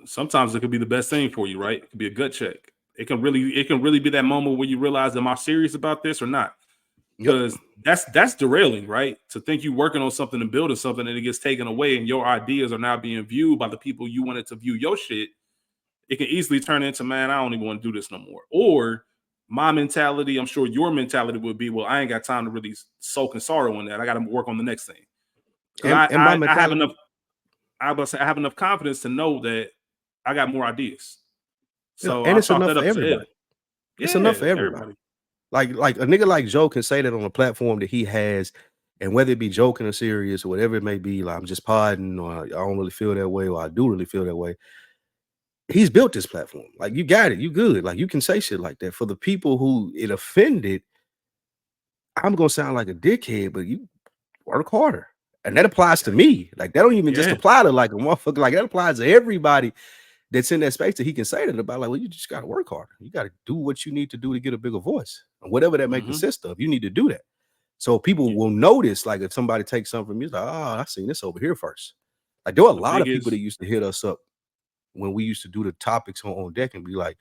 Sometimes it could be the best thing for you, right? It could be a gut check. It can really be that moment where you realize, am I serious about this or not? Because that's derailing, right? To think you working on something and building something and it gets taken away and your ideas are now being viewed by the people you wanted to view your shit. It can easily turn into, man, I don't even want to do this no more. Or my mentality, I'm sure your mentality would be, well, I ain't got time to really soak in sorrow in that. I got to work on the next thing. Because I have enough. I have enough confidence to know that I got more ideas. So and it's enough for everybody. It's enough for everybody. Like a nigga like Joe can say that on a platform that he has, and whether it be joking or serious or whatever it may be, like I'm just podding, or I don't really feel that way, or I do really feel that way. He's built this platform. Like, you got it, you good. Like, you can say shit like that. For the people who it offended, I'm gonna sound like a dickhead, but you work harder. And that applies to me. Like, that don't even just apply to like a motherfucker. Like, that applies to everybody that's in that space that he can say that about. Like, well, you just gotta work harder. You gotta do what you need to do to get a bigger voice, and whatever that may consist of. You need to do that. So people will notice, like, if somebody takes something from you, like, oh, I seen this over here first. Like, there were a lot of people that used to hit us up when we used to do the topics on deck and be like,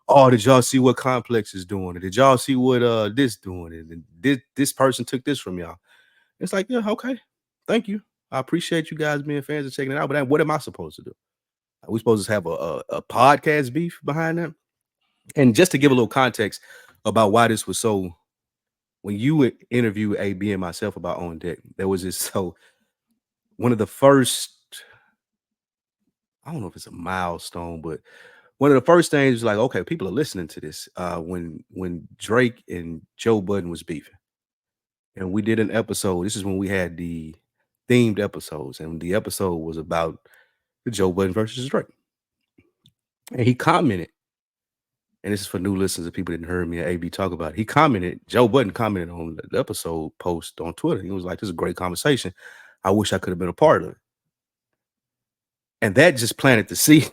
oh, did y'all see what Complex is doing? Or did y'all see what this doing? And this person took this from y'all. It's like, yeah, okay. Thank you. I appreciate you guys being fans and checking it out. But what am I supposed to do? Are we supposed to have a podcast beef behind that? And just to give a little context about why this was so, when you interview AB and myself about On Deck, there was this, so one of the first, I don't know if it's a milestone, but one of the first things was like, okay, people are listening to this. When Drake and Joe Budden was beefing, and we did an episode. This is when we had the themed episodes, and the episode was about the Joe Budden versus Drake. And he commented, and this is for new listeners of people that didn't hear me and AB talk about it. He commented, Joe Budden commented on the episode post on Twitter. He was like, this is a great conversation. I wish I could have been a part of it. And that just planted the seed.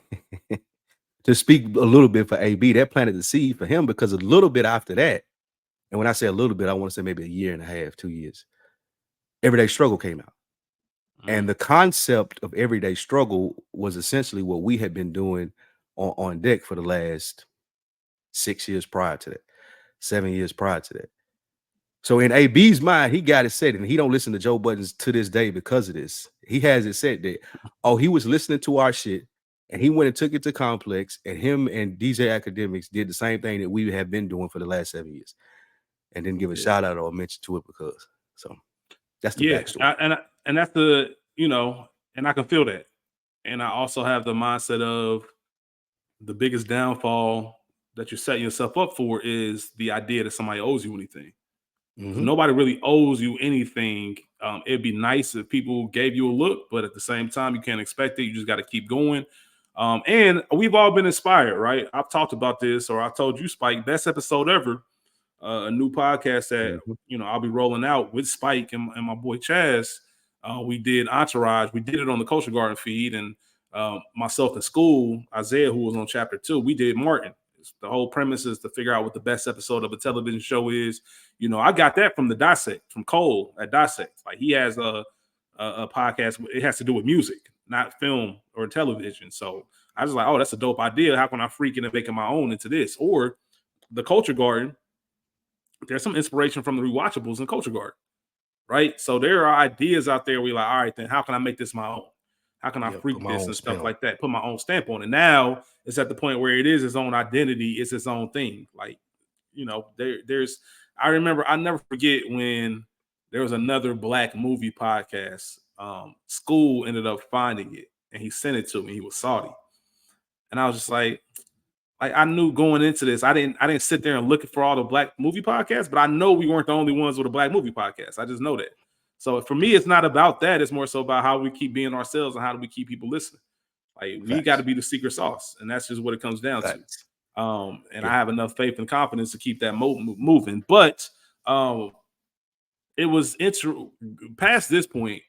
To speak a little bit for AB, that planted the seed for him, because a little bit after that, and when I say a little bit, I want to say maybe a year and a half, 2 years, Everyday Struggle came out. And the concept of Everyday Struggle was essentially what we had been doing on deck for the last 6 years prior to that, 7 years prior to that. So in AB's mind, he got it set, and he don't listen to Joe Budden to this day because of this. He has it set that, oh, he was listening to our shit, and he went and took it to Complex, and him and DJ Academics did the same thing that we have been doing for the last 7 years, and didn't give a shout out or mention to it because. So That's the backstory. And that's the, and I can feel that. And I also have the mindset of the biggest downfall that you're setting yourself up for is the idea that somebody owes you anything. Nobody really owes you anything. It'd be nice if people gave you a look, but at the same time, you can't expect it. You just got to keep going. And we've all been inspired, right? I've talked about this, or I told you, Spike, best episode ever. A new podcast that I'll be rolling out with Spike and my boy Chaz. We did Entourage. We did it on the Culture Garden feed, and myself in school, Isaiah, who was on chapter 2, we did Martin. The whole premise is to figure out what the best episode of a television show is. I got that from the Dissect, from Cole at Dissect. Like, he has a podcast. It has to do with music, not film or television. So I was like, oh, that's a dope idea. How can I freaking and make it my own into this? Or the Culture Garden. There's some inspiration from the rewatchables in Culture Garden, right? So there are ideas out there where you're like, all right, then how can I make this my own? How can I freak this and stuff like that? Put my own stamp on it. Now it's at the point where it is its own identity. It's its own thing. Like, there's, I remember, I never forget when there was another Black movie podcast. School ended up finding it and he sent it to me. He was Saudi. And I was just like I knew going into this, I didn't sit there and look for all the Black movie podcasts, but I know we weren't the only ones with a Black movie podcast. I just know that. So for me, it's not about that. It's more so about how we keep being ourselves and how do we keep people listening. Like, we got to be the secret sauce, and that's just what it comes down to. And I have enough faith and confidence to keep that moving. But it was past this point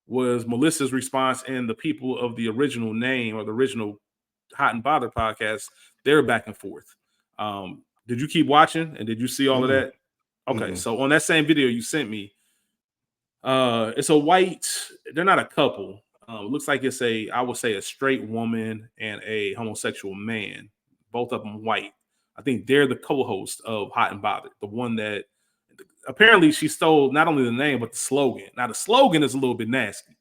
was Melissa's response and the people of the original name or the original Hot and Bothered podcast. They're back and forth. Did you keep watching and did you see all of that? Okay, so on that same video you sent me, it's a white, they're not a couple. It looks like it's I would say a straight woman and a homosexual man, both of them white. I think they're the co-host of Hot and Bothered, the one that apparently she stole not only the name but the slogan. Now the slogan is a little bit nasty.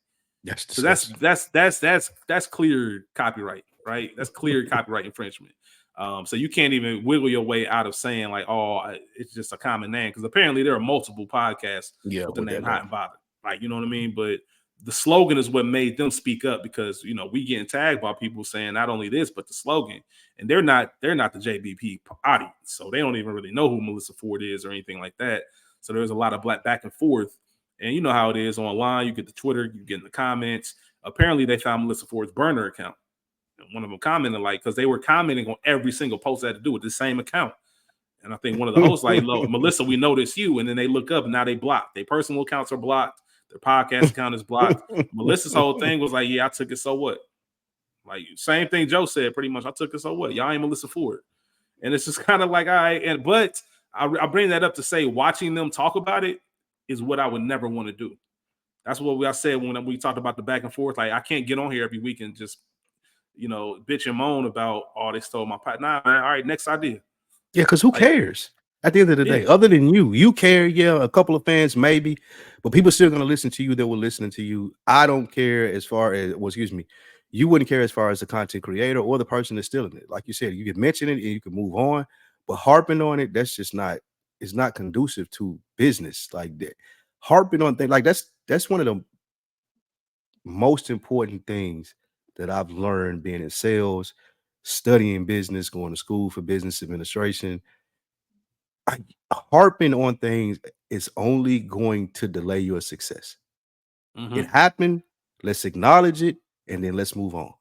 So that's clear copyright, right? That's clear copyright infringement. So you can't even wiggle your way out of saying like, oh, it's just a common name, because apparently there are multiple podcasts with the name Hot and Bothered. Like, you know what I mean? But the slogan is what made them speak up, because we getting tagged by people saying not only this but the slogan, and they're not the JBP audience, so they don't even really know who Melissa Ford is or anything like that. So there's a lot of Black back and forth, and you know how it is online. You get the Twitter, you get in the comments. Apparently, they found Melissa Ford's burner account. One of them commented because they were commenting on every single post that had to do with the same account. And I think one of the hosts like, Melissa, we noticed you. And then they look up and now they blocked. Their personal accounts are blocked. Their podcast account is blocked. Melissa's whole thing was like, yeah, I took it. So what? Like, same thing Joe said, pretty much. I took it. So what? Y'all ain't Melissa Ford. And it's just kind of like, all right. But I bring that up to say, watching them talk about it is what I would never want to do. That's what I said when we talked about the back and forth. Like, I can't get on here every week and just bitch and moan about, oh, they stole my pot. Nah, man. All right, next idea. Yeah, because who cares? At the end of the day, other than you care, a couple of fans maybe, but people still gonna listen to you that were listening to you. I don't care as far as, you wouldn't care as far as the content creator or the person that's stealing it. Like you said, you can mention it and you can move on, but harping on it, that's just it's not conducive to business. Like that, harping on things like that's one of the most important things that I've learned being in sales, studying business, going to school for business administration. Harping on things is only going to delay your success. It happened. Let's acknowledge it, and then let's move on.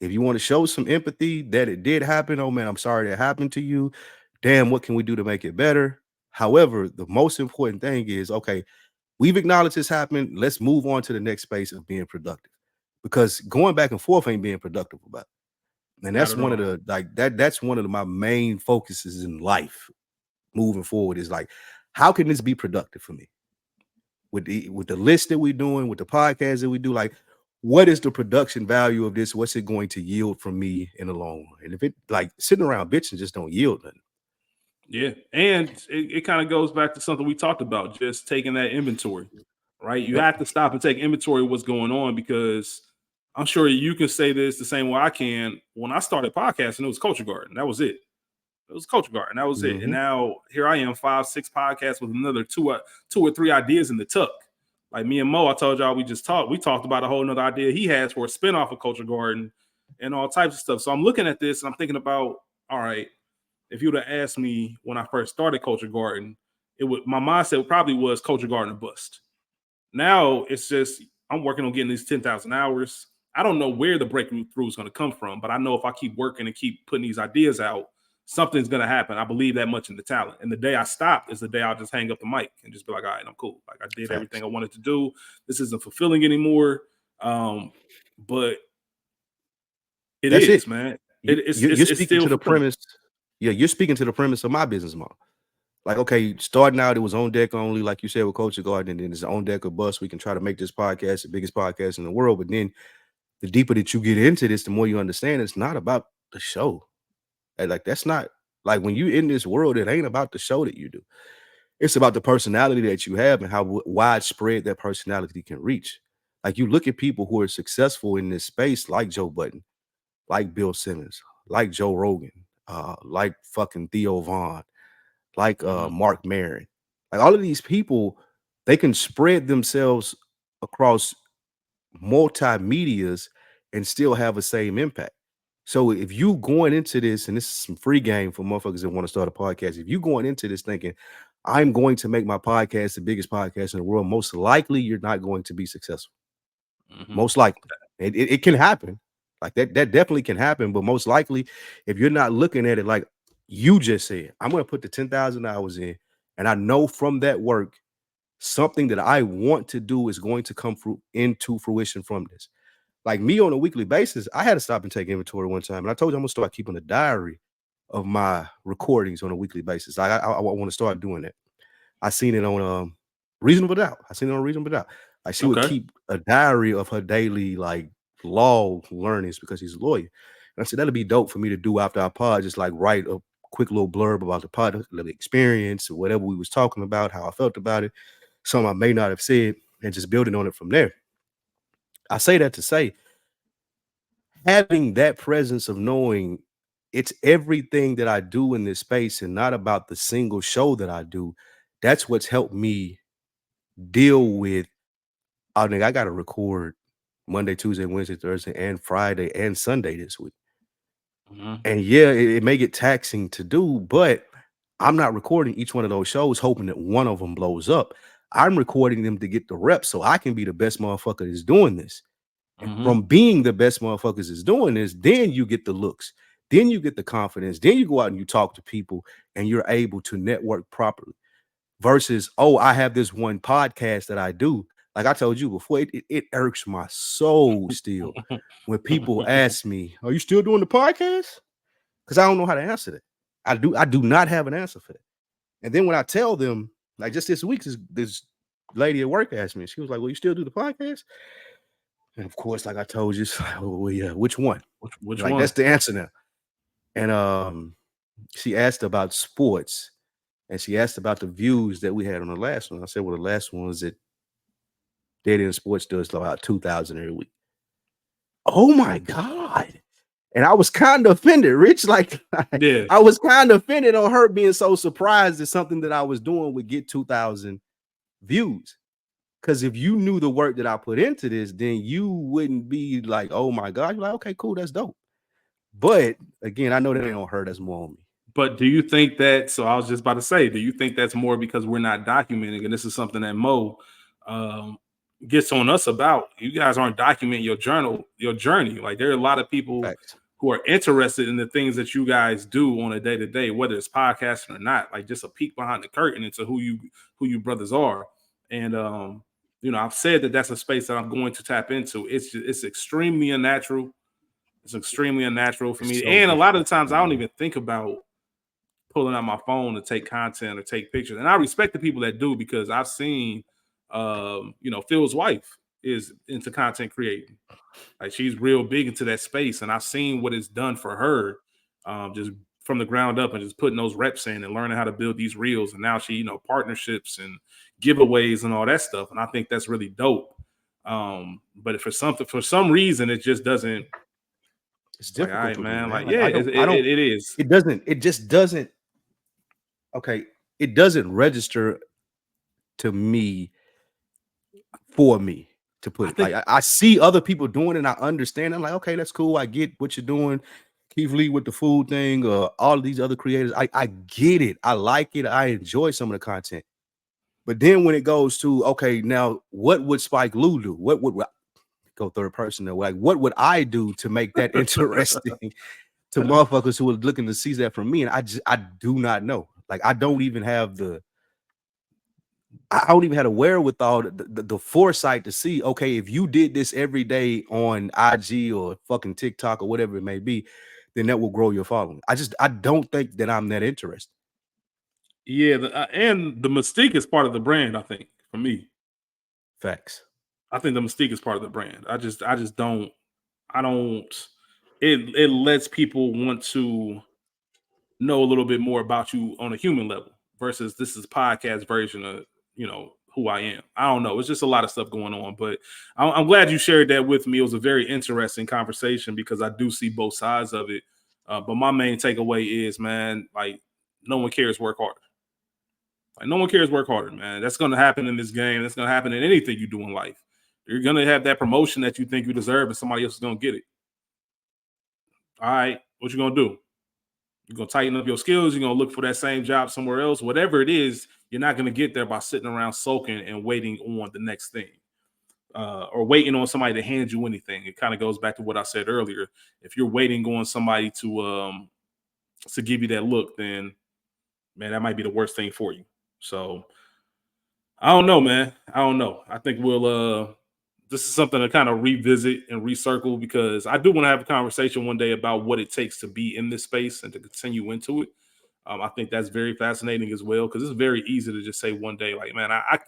If you want to show some empathy that it did happen, oh man, I'm sorry that happened to you. Damn, what can we do to make it better? However, the most important thing is, okay, we've acknowledged this happened. Let's move on to the next space of being productive. Because going back and forth ain't being productive about it. And that's one of the that's one of my main focuses in life moving forward, is like, how can this be productive for me? With the list that we're doing, with the podcast that we do, like, what is the production value of this? What's it going to yield from me in the long run? And if it, like, sitting around bitching just don't yield nothing. Yeah. And it kind of goes back to something we talked about, just taking that inventory, right? You have to stop and take inventory of what's going on, because I'm sure you can say this the same way I can. When I started podcasting, it was Culture Garden. That was it. It was Culture Garden. That was it. And now here I am, 5-6 podcasts with another two or three ideas in the tuck. Like me and Mo, I told y'all we talked about a whole nother idea he has for a spinoff of Culture Garden and all types of stuff. So I'm looking at this and I'm thinking about, all right, if you would have asked me when I first started Culture Garden, my mindset probably was Culture Garden or bust. Now it's just I'm working on getting these 10,000 hours. I don't know where the breakthrough is going to come from, but I know if I keep working and keep putting these ideas out, something's going to happen. I believe that much in the talent. And the day I stop is the day I'll just hang up the mic and just be like, all right, I'm cool. Like I did everything I wanted to do. This isn't fulfilling anymore. But That's is, it. man. You're speaking to the premise. Yeah, you're speaking to the premise of my business model. Like, okay, starting out, it was on deck only, like you said, with Culture Garden, and then it's on deck or bust. We can try to make this podcast the biggest podcast in the world. But then the deeper that you get into this, the more you understand it's not about the show. And like, that's not like when you in this world, it ain't about the show that you do. It's about the personality that you have and how widespread that personality can reach. Like you look at people who are successful in this space, like Joe Budden, like Bill Simmons, like Joe Rogan, like fucking Theo Vaughn, like Mark Maron. Like all of these people, they can spread themselves across multimedias and still have the same impact. So if you going into this, and this is some free game for motherfuckers that want to start a podcast, if you going into this thinking, I'm going to make my podcast the biggest podcast in the world, most likely you're not going to be successful. Most likely. It can happen. Like that definitely can happen. But most likely, if you're not looking at it like you just said, I'm going to put the 10,000 hours in, and I know from that work, something that I want to do is going to come into fruition from this. Like me on a weekly basis, I had to stop and take inventory one time. And I told you I'm going to start keeping a diary of my recordings on a weekly basis. I want to start doing that. I seen it on Reasonable Doubt. Like she would keep a diary of her daily like law learnings because he's a lawyer. And I said that'd be dope for me to do after our pod, just like write a quick little blurb about the pod, the experience, or whatever we was talking about, how I felt about it, something I may not have said, and just building on it from there. I say that to say, having that presence of knowing it's everything that I do in this space and not about the single show that I do, that's what's helped me deal with, I think I got to record Monday, Tuesday, Wednesday, Thursday, and Friday and Sunday this week. And yeah, it may get taxing to do, but I'm not recording each one of those shows hoping that one of them blows up. I'm recording them to get the reps so I can be the best motherfucker that's doing this. And from being the best motherfuckers that's doing this, then you get the looks, then you get the confidence, then you go out and you talk to people and you're able to network properly. Versus, oh, I have this one podcast that I do. Like I told you before, it irks my soul still when people ask me, "Are you still doing the podcast?" Because I don't know how to answer that. I do not have an answer for that. And then when I tell them, like just this week, this lady at work asked me, she was like, "Well, you still do the podcast?" And of course, like I told you, well, yeah, which one? Which like one? That's the answer now. And she asked about sports. And she asked about the views that we had on the last one. I said, well, the last one was that Dead End Sports does about 2,000 every week. Oh my God. And I was kind of offended, Rich. Like, yeah. I was kind of offended on her being so surprised that something that I was doing would get 2,000 views. Because if you knew the work that I put into this, then you wouldn't be like, oh my God. You're like, okay, cool, that's dope. But again, I know that ain't on her, that's more on me. But do you think that, so I was just about to say, do you think that's more because we're not documenting, and this is something that Mo gets on us about? You guys aren't documenting your journey. Like there are a lot of people who are interested in the things that you guys do on a day-to-day, whether it's podcasting or not, like just a peek behind the curtain into who you brothers are. And you know, I've said that that's a space that I'm going to tap into. It's extremely unnatural. It's extremely unnatural for me. And a lot of the times I don't even think about pulling out my phone to take content or take pictures. And I respect the people that do, because I've seen, you know, Phil's wife is into content creating. Like she's real big into that space. And I've seen what it's done for her, just from the ground up and just putting those reps in and learning how to build these reels. And now she, you know, partnerships and giveaways and all that stuff. And I think that's really dope. But for some reason, it just doesn't. It's difficult, like, man. Like, yeah, it is. It just doesn't. Okay, it doesn't register to me for me to put it. Like I see other people doing it and I understand. I'm like, okay, that's cool. I get what you're doing. Keith Lee with the food thing, all of these other creators. I get it. I like it. I enjoy some of the content. But then when it goes to, okay, now what would Spike Lee do? What would go third person there? Like, what would I do to make that interesting to motherfuckers who are looking to see that from me? And I do not know. Like, I don't even have the wherewithal, the foresight to see, okay, if you did this every day on IG or fucking TikTok or whatever it may be, then that will grow your following. I don't think that I'm that interested. Yeah, and the mystique is part of the brand, I think, for me. Facts. I think the mystique is part of the brand. I just don't. It lets people want to know a little bit more about you on a human level versus this is a podcast version of, who I am. I don't know. It's just a lot of stuff going on, but I'm glad you shared that with me. It was a very interesting conversation because I do see both sides of it. But my main takeaway is, man, like, no one cares work harder. Like, no one cares work harder, man. That's going to happen in this game. That's going to happen in anything you do in life. You're going to have that promotion that you think you deserve and somebody else is going to get it. All right, what you going to do? You're going to tighten up your skills. You're going to look for that same job somewhere else. Whatever it is, you're not going to get there by sitting around sulking and waiting on the next thing or waiting on somebody to hand you anything. It kind of goes back to what I said earlier. If you're waiting on somebody to give you that look, then, man, that might be the worst thing for you. So I don't know, man. I don't know. I think this is something to kind of revisit and recircle because I do want to have a conversation one day about what it takes to be in this space and to continue into it. I think that's very fascinating as well because it's very easy to just say one day, like, man, I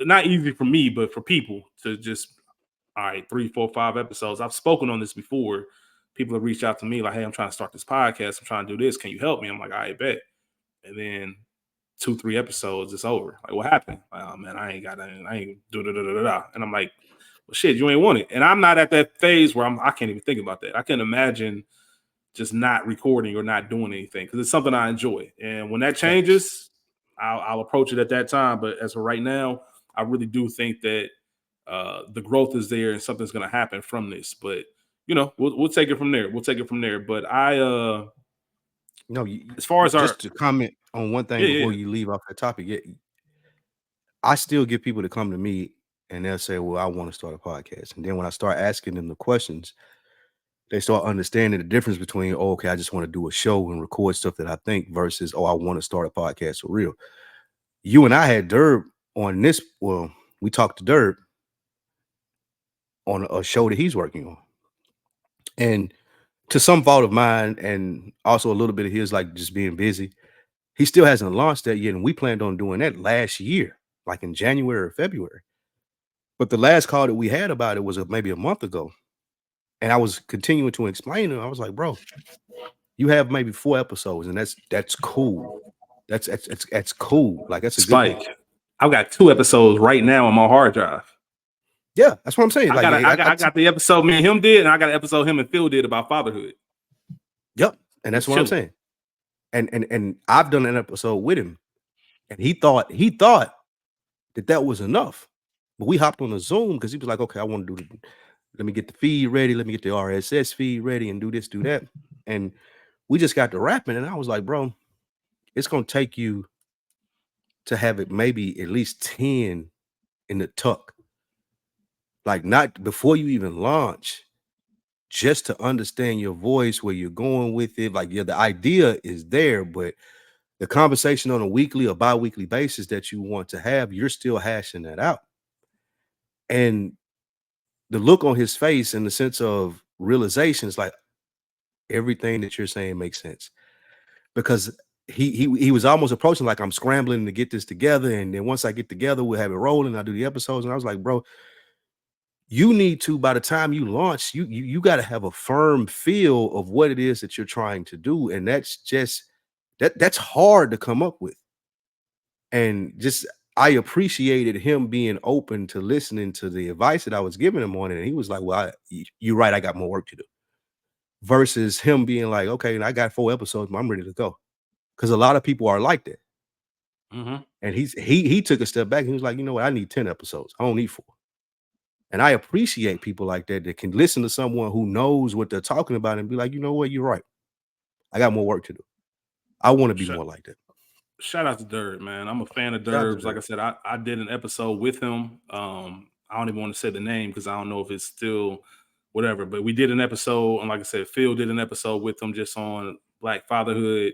not easy for me, but for people to just, all right, 3, 4, 5 episodes. I've spoken on this before. People have reached out to me like, hey, I'm trying to start this podcast. I'm trying to do this. Can you help me? I'm like, I bet. And then 2, 3 episodes, it's over. Like, what happened? Like, oh man, I ain't do da. And I'm like, well, shit, you ain't want it. And I'm not at that phase where I can't even think about that. I can't imagine just not recording or not doing anything because it's something I enjoy. And when that changes, I'll approach it at that time. But as of right now, I really do think that the growth is there and something's going to happen from this. But we'll take it from there. But as far as to comment on one thing before you leave off the topic, I still get people to come to me and they'll say, well, I want to start a podcast. And then when I start asking them the questions, they start understanding the difference between, okay, I just want to do a show and record stuff that I think versus, I want to start a podcast for real. You and I had Derb on this. Well, we talked to Derb on a show that he's working on. And to some fault of mine and also a little bit of his, like just being busy, he still hasn't launched that yet. And we planned on doing that last year, like in January or February. But the last call that we had about it was maybe a month ago. And I was continuing to explain to him. I was like, bro, you have maybe 4 episodes and that's cool. That's cool. Like, that's a Spike. good one. I've got 2 episodes right now on my hard drive. Yeah, that's what I'm saying. I got the episode me and him did, and I got an episode him and Phil did about fatherhood. Yep, and that's what I'm saying. And I've done an episode with him, and he thought that was enough. But we hopped on a Zoom because he was like, okay, I want to let me get the feed ready, let me get the RSS feed ready, and do this, do that. And we just got to rapping, and I was like, bro, it's gonna take you to have it maybe at least 10 in the tuck. Like, not before you even launch, just to understand your voice, where you're going with it. Like, yeah, the idea is there, but the conversation on a weekly or bi-weekly basis that you want to have, you're still hashing that out. And the look on his face in the sense of realization is like, everything that you're saying makes sense. Because he was almost approaching like, I'm scrambling to get this together. And then once I get together, we'll have it rolling. I'll do the episodes. And I was like, bro, you need to, by the time you launch, you got to have a firm feel of what it is that you're trying to do. And that's just, that's hard to come up with. And just, I appreciated him being open to listening to the advice that I was giving him on it. And he was like, well, you're right. I got more work to do. Versus him being like, okay, I got 4 episodes, I'm ready to go. Because a lot of people are like that. And he took a step back. He was like, you know what? I need 10 episodes. I don't need 4. And I appreciate people like that can listen to someone who knows what they're talking about and be like, you know what? You're right. I got more work to do. I want to be more like that. Shout out to Durb, man. I'm a fan of Durb's. Like I said, I did an episode with him. I don't even want to say the name because I don't know if it's still whatever, but we did an episode. And like I said, Phil did an episode with him just on Black fatherhood.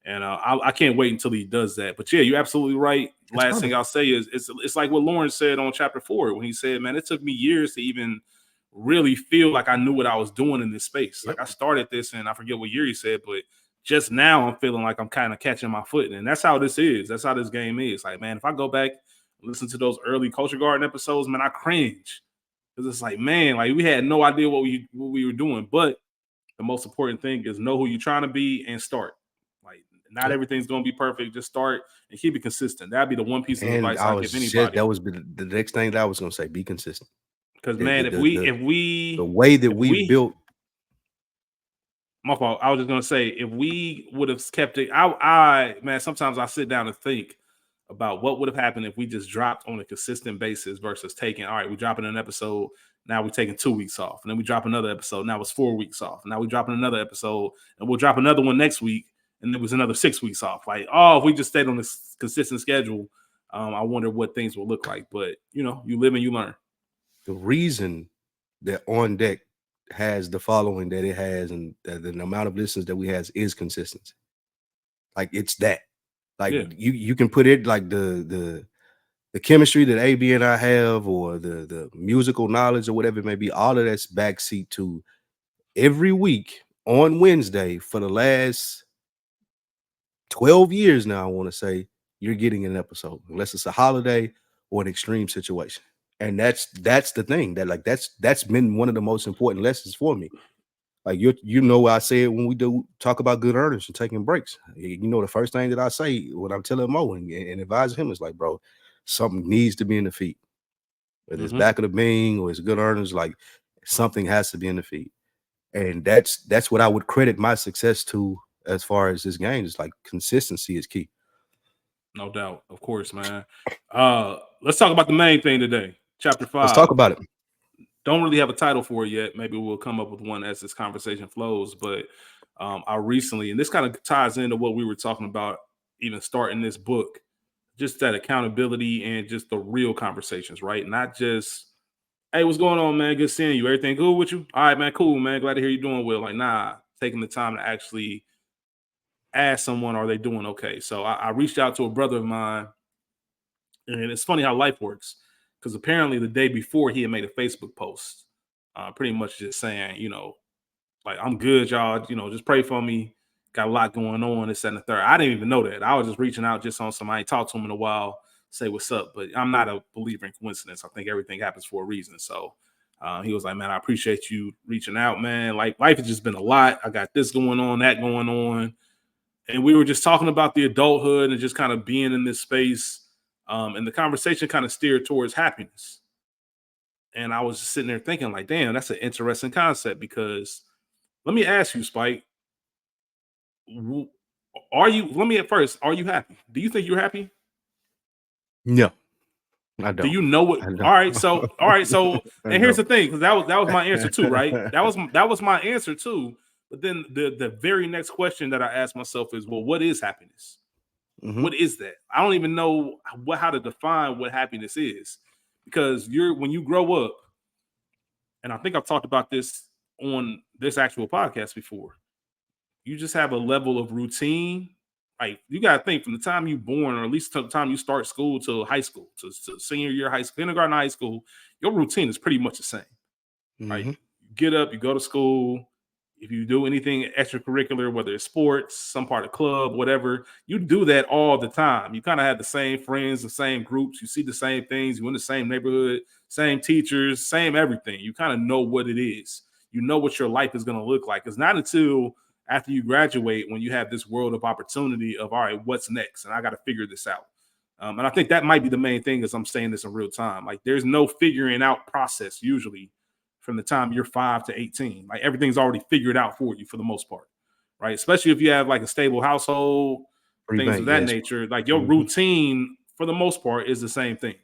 And I can't wait until he does that. But yeah, you're absolutely right. Last thing I'll say is it's like what Lauren said on chapter 4 when he said, man, it took me years to even really feel like I knew what I was doing in this space. Like I started this and I forget what year he said, but just now I'm feeling like I'm kind of catching my foot. And that's how this is. That's how this game is. Like, man, if I go back and listen to those early Culture Garden episodes, man, I cringe. Because it's like, man, like we had no idea what we were doing. But the most important thing is know who you're trying to be and start. Like, not everything's going to be perfect. Just start and keep it consistent. That'd be the one piece of advice I give anybody. That was the next thing that I was going to say. Be consistent. Because, man, the way that we built. My fault. I was just gonna say if we would have kept it, I man, sometimes I sit down and think about what would have happened if we just dropped on a consistent basis versus taking, all right, we're dropping an episode, now we're taking 2 weeks off, and then we drop another episode, now it's 4 weeks off, now we're dropping another episode, and we'll drop another one next week, and it was another 6 weeks off. Like, if we just stayed on this consistent schedule, I wonder what things will look like. But you know, you live and you learn. The reason that On Deck has the following that it has and the amount of listeners that we has is consistency. Like it's that. Like you can put it like the chemistry that AB and I have, or the musical knowledge or whatever it may be, all of that's backseat to every week on Wednesday for the last 12 years now. I want to say you're getting an episode, unless it's a holiday or an extreme situation. And that's the thing that like that's been one of the most important lessons for me. Like you know, I say it when we do talk about good earners and taking breaks. You know, the first thing that I say when I'm telling Mo and advising him is like, bro, something needs to be in the feed. Whether it's back of the Bing or it's good earners, like something has to be in the feed. And that's what I would credit my success to as far as this game. Is like consistency is key. No doubt, of course, man. Let's talk about the main thing today. Chapter 5. Let's talk about it. Don't really have a title for it yet. Maybe we'll come up with one as this conversation flows. But I recently, and this kind of ties into what we were talking about, even starting this book, just that accountability and just the real conversations, right? Not just, hey, what's going on, man? Good seeing you. Everything good with you? All right, man. Cool, man. Glad to hear you doing well. Like, nah, taking the time to actually ask someone, are they doing okay? So I reached out to a brother of mine, and it's funny how life works. Because apparently the day before he had made a Facebook post, pretty much just saying, you know, like, I'm good, y'all. You know, just pray for me. Got a lot going on, this, and the third. I didn't even know that. I was just reaching out just on somebody. I ain't talked to him in a while, say what's up. But I'm not a believer in coincidence. I think everything happens for a reason. So he was like, man, I appreciate you reaching out, man. Like, life has just been a lot. I got this going on, that going on. And we were just talking about the adulthood and just kind of being in this space. And the conversation kind of steered towards happiness. And I was just sitting there thinking, like, damn, that's an interesting concept. Because let me ask you, Spike, are you happy? Do you think you're happy? No, I don't. Do you know what? All right. So, and here's the thing, because that was my answer too, right? That was my answer too. But then the very next question that I asked myself is, well, what is happiness? Mm-hmm. What is that? I don't even know how to define what happiness is, because when you grow up, and I think I've talked about this on this actual podcast before, you just have a level of routine. Like, you got to think from the time you're born, or at least to the time you start school to high school, to senior year high school, kindergarten, high school, your routine is pretty much the same. Mm-hmm. Right? You get up, you go to school. If you do anything extracurricular, whether it's sports, some part of club, whatever, you do that all the time. You kind of have the same friends, the same groups. You see the same things. You're in the same neighborhood, same teachers, same everything. You kind of know what it is. You know what your life is going to look like. It's not until after you graduate when you have this world of opportunity of, all right, what's next? And I got to figure this out. And I think that might be the main thing, as I'm saying this in real time. Like, there's no figuring out process usually from the time you're 5 to 18. Like, everything's already figured out for you for the most part, right? Especially if you have like a stable household, things of that nature. Like your routine, for the most part, is the same thing.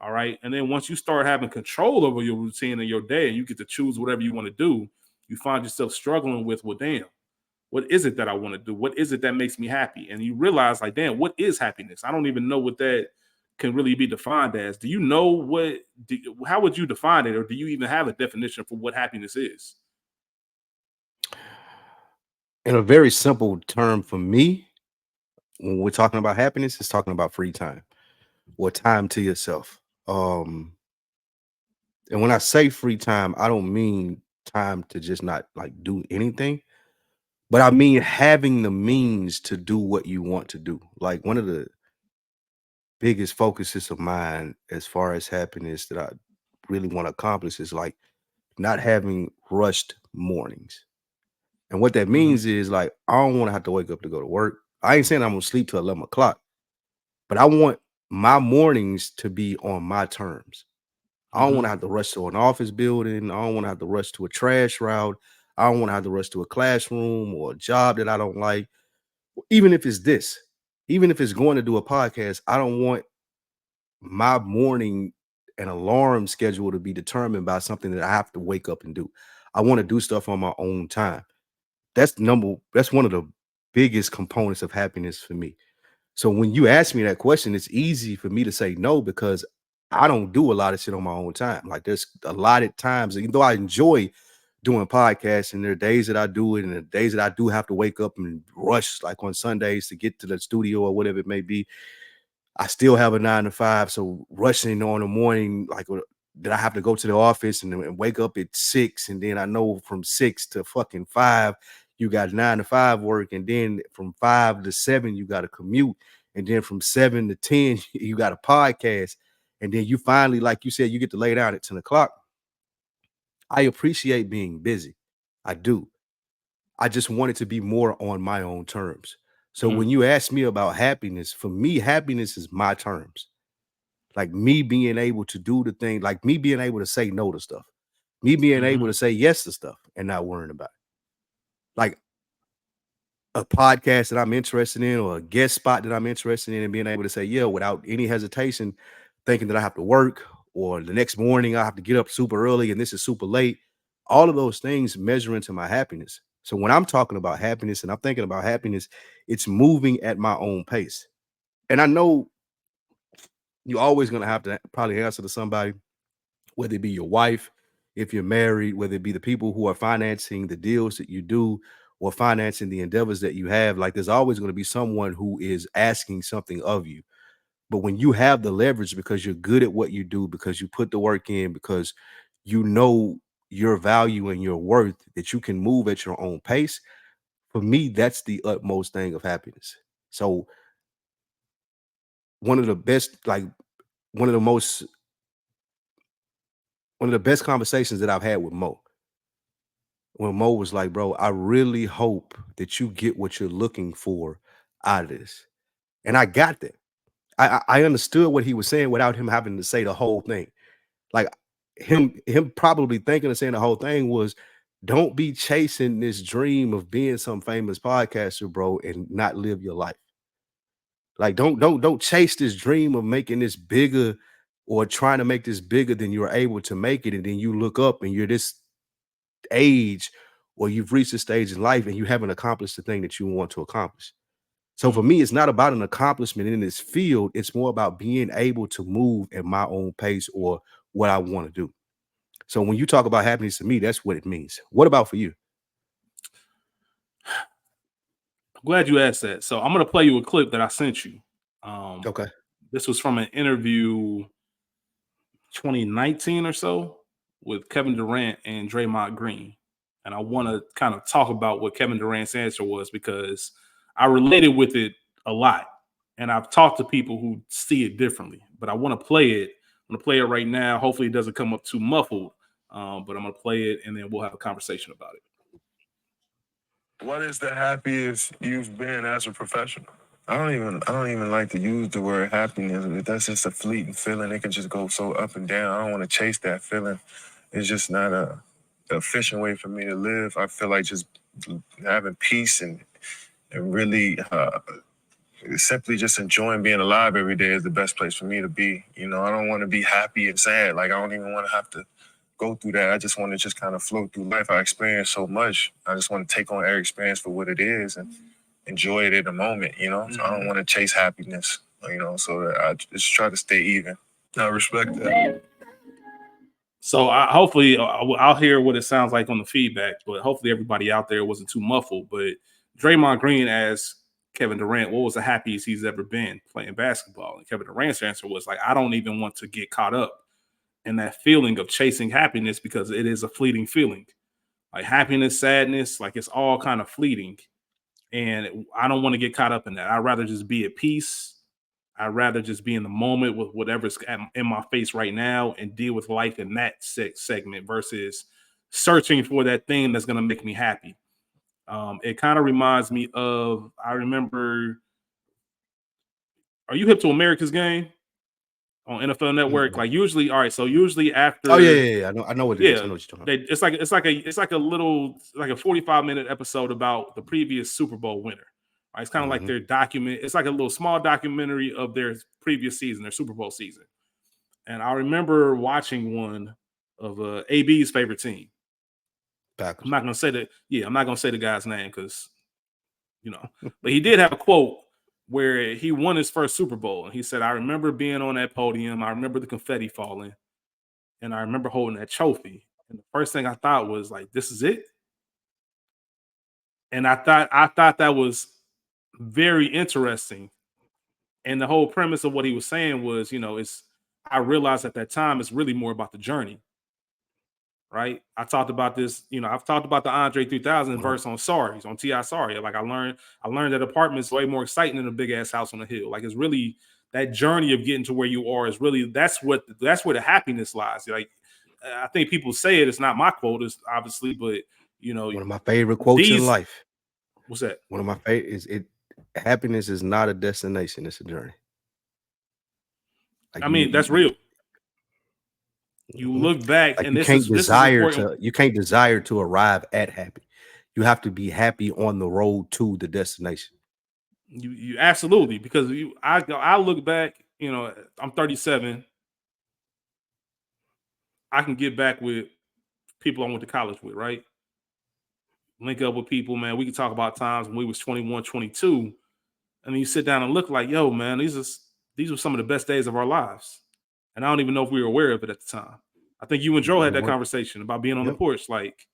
All right. And then once you start having control over your routine and your day, and you get to choose whatever you want to do, you find yourself struggling with, well, damn, what is it that I want to do? What is it that makes me happy? And you realize, like, damn, what is happiness? I don't even know what that can really be defined as. Do you know how would you define it? Or do you even have a definition for what happiness is? In a very simple term for me, when we're talking about happiness, it's talking about free time or time to yourself. And when I say free time, I don't mean time to just not like do anything, but I mean having the means to do what you want to do. Like one of the biggest focuses of mine as far as happiness that I really want to accomplish is like not having rushed mornings. And what that means is like I don't want to have to wake up to go to work. I ain't saying I'm gonna sleep till 11 o'clock, but I want my mornings to be on my terms. I don't want to have to rush to an office building. I don't want to have to rush to a trash route. I don't want to have to rush to a classroom or a job that I don't like. Even if it's this, even if it's going to do a podcast, I don't want my morning and alarm schedule to be determined by something that I have to wake up and do. I want to do stuff on my own time. That's one of the biggest components of happiness for me. So when you ask me that question, it's easy for me to say no because I don't do a lot of shit on my own time. Like there's a lot of times, even though I enjoy doing podcasts, and there are days that I do it, and the days that I do have to wake up and rush, like on Sundays, to get to the studio or whatever it may be. I still have a 9 to 5, so rushing on the morning, like that I have to go to the office and wake up at 6, and then I know from 6 to fucking 5, you got 9 to 5 work, and then from 5 to 7, you got to commute, and then from 7 to 10, you got a podcast, and then you finally, like you said, you get to lay down at 10 o'clock. I appreciate being busy. I do. I just want it to be more on my own terms. So when you ask me about happiness, for me, happiness is my terms. Like me being able to do the thing, like me being able to say no to stuff, me being able to say yes to stuff and not worrying about it. Like a podcast that I'm interested in or a guest spot that I'm interested in and being able to say yeah without any hesitation, thinking that I have to work or the next morning I have to get up super early and this is super late. All of those things measure into my happiness. So when I'm talking about happiness and I'm thinking about happiness, it's moving at my own pace. And I know you're always going to have to probably answer to somebody, whether it be your wife, if you're married, whether it be the people who are financing the deals that you do or financing the endeavors that you have. Like there's always going to be someone who is asking something of you. But when you have the leverage because you're good at what you do, because you put the work in, because you know your value and your worth, that you can move at your own pace, for me, that's the utmost thing of happiness. So one of the best, like one of the most, one of the best conversations that I've had with Mo, when Mo was like, bro, I really hope that you get what you're looking for out of this. And I got that. I understood what he was saying without him having to say the whole thing. Like him probably thinking and saying the whole thing was, don't be chasing this dream of being some famous podcaster, bro, and not live your life. Like don't chase this dream of making this bigger or trying to make this bigger than you're able to make it. And then you look up and you're this age or you've reached a stage in life and you haven't accomplished the thing that you want to accomplish. So for me, it's not about an accomplishment in this field. It's more about being able to move at my own pace or what I want to do. So when you talk about happiness to me, that's what it means. What about for you? I'm glad you asked that. So I'm going to play you a clip that I sent you. Okay. This was from an interview 2019 or so with Kevin Durant and Draymond Green. And I want to kind of talk about what Kevin Durant's answer was because I related with it a lot. And I've talked to people who see it differently, but I want to play it. I'm going to play it right now. Hopefully it doesn't come up too muffled, but I'm going to play it and then we'll have a conversation about it. What is the happiest you've been as a professional? I don't even like to use the word happiness. That's just a fleeting feeling. It can just go so up and down. I don't want to chase that feeling. It's just not a efficient way for me to live. I feel like just having peace and really simply just enjoying being alive every day is the best place for me to be. You know, I don't want to be happy and sad. Like, I don't even want to have to go through that. I just want to just kind of float through life. I experience so much. I just want to take on every experience for what it is and enjoy it in the moment, you know? So I don't want to chase happiness, you know, so I just try to stay even. I respect that. So hopefully I'll hear what it sounds like on the feedback, but hopefully everybody out there wasn't too muffled. But Draymond Green asked Kevin Durant, what was the happiest he's ever been playing basketball? And Kevin Durant's answer was like, I don't even want to get caught up in that feeling of chasing happiness because it is a fleeting feeling. Like happiness, sadness, like it's all kind of fleeting. And I don't want to get caught up in that. I'd rather just be at peace. I'd rather just be in the moment with whatever's in my face right now and deal with life in that segment versus searching for that thing that's going to make me happy. It kind of reminds me of, I remember, are you hip to America's Game on NFL Network? Mhm. Like usually, all right. So usually after, Oh yeah. I know what it is. I know what you're talking about. it's like a little, like a 45-minute episode about the previous Super Bowl winner. Right? It's kind of like their document. It's like a little small documentary of their previous season, their Super Bowl season. And I remember watching one of AB's favorite team. Packers. I'm not gonna say that. Yeah, I'm not gonna say the guy's name because, you know, but he did have a quote where he won his first Super Bowl, and he said, "I remember being on that podium. I remember the confetti falling, and I remember holding that trophy. And the first thing I thought was like, this is it." And I thought that was very interesting. And the whole premise of what he was saying was, you know, I realized at that time it's really more about the journey. Right. I talked about this, you know, I've talked about the Andre 3000 verse on Sorry's on T.I. Sorry. Like I learned that apartment's way more exciting than a big ass house on the hill. Like it's really that journey of getting to where you are is really that's where the happiness lies. Like I think people say it's not my quote, it's obviously, but you know, One of my favorite quotes in life. What's that? One of my favorite is happiness is not a destination, it's a journey. Like I mean, that's real. You look back like and you can't desire to arrive at happy. You have to be happy on the road to the destination. You absolutely, because I look back, you know, I'm 37. I can get back with people I went to college with, right? Link up with people, man. We can talk about times when we was 21, 22. And then you sit down and look like, yo, man, these were some of the best days of our lives. And I don't even know if we were aware of it at the time. I think you and Joe had that conversation about being on the porch. Like,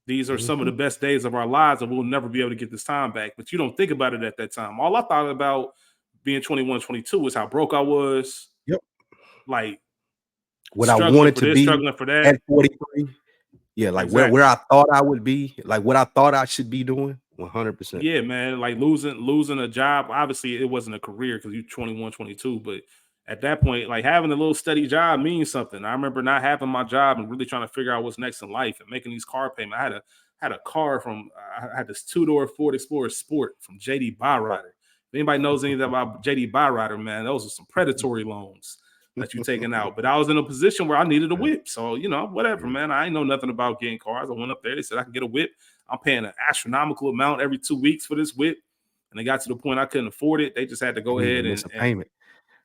these are some of the best days of our lives, and we'll never be able to get this time back. But you don't think about it at that time. All I thought about being 21, 22 was how broke I was. Yep. Like, what I wanted to be struggling for that at 43. Yeah, like exactly. where I thought I would be, like what I thought I should be doing. 100%. Yeah, man. Like losing a job. Obviously, it wasn't a career because you're 21, 22. But at that point, like having a little steady job means something. I remember not having my job and really trying to figure out what's next in life and making these car payments. I had a car I had this 2-door Ford Explorer Sport from JD Byrider. If anybody knows anything about JD Byrider, man, those are some predatory loans that you're taking out. But I was in a position where I needed a whip. So, you know, whatever, man. I ain't know nothing about getting cars. I went up there. They said I can get a whip. I'm paying an astronomical amount every 2 weeks for this whip. And they got to the point I couldn't afford it. They just had to go ahead and payment.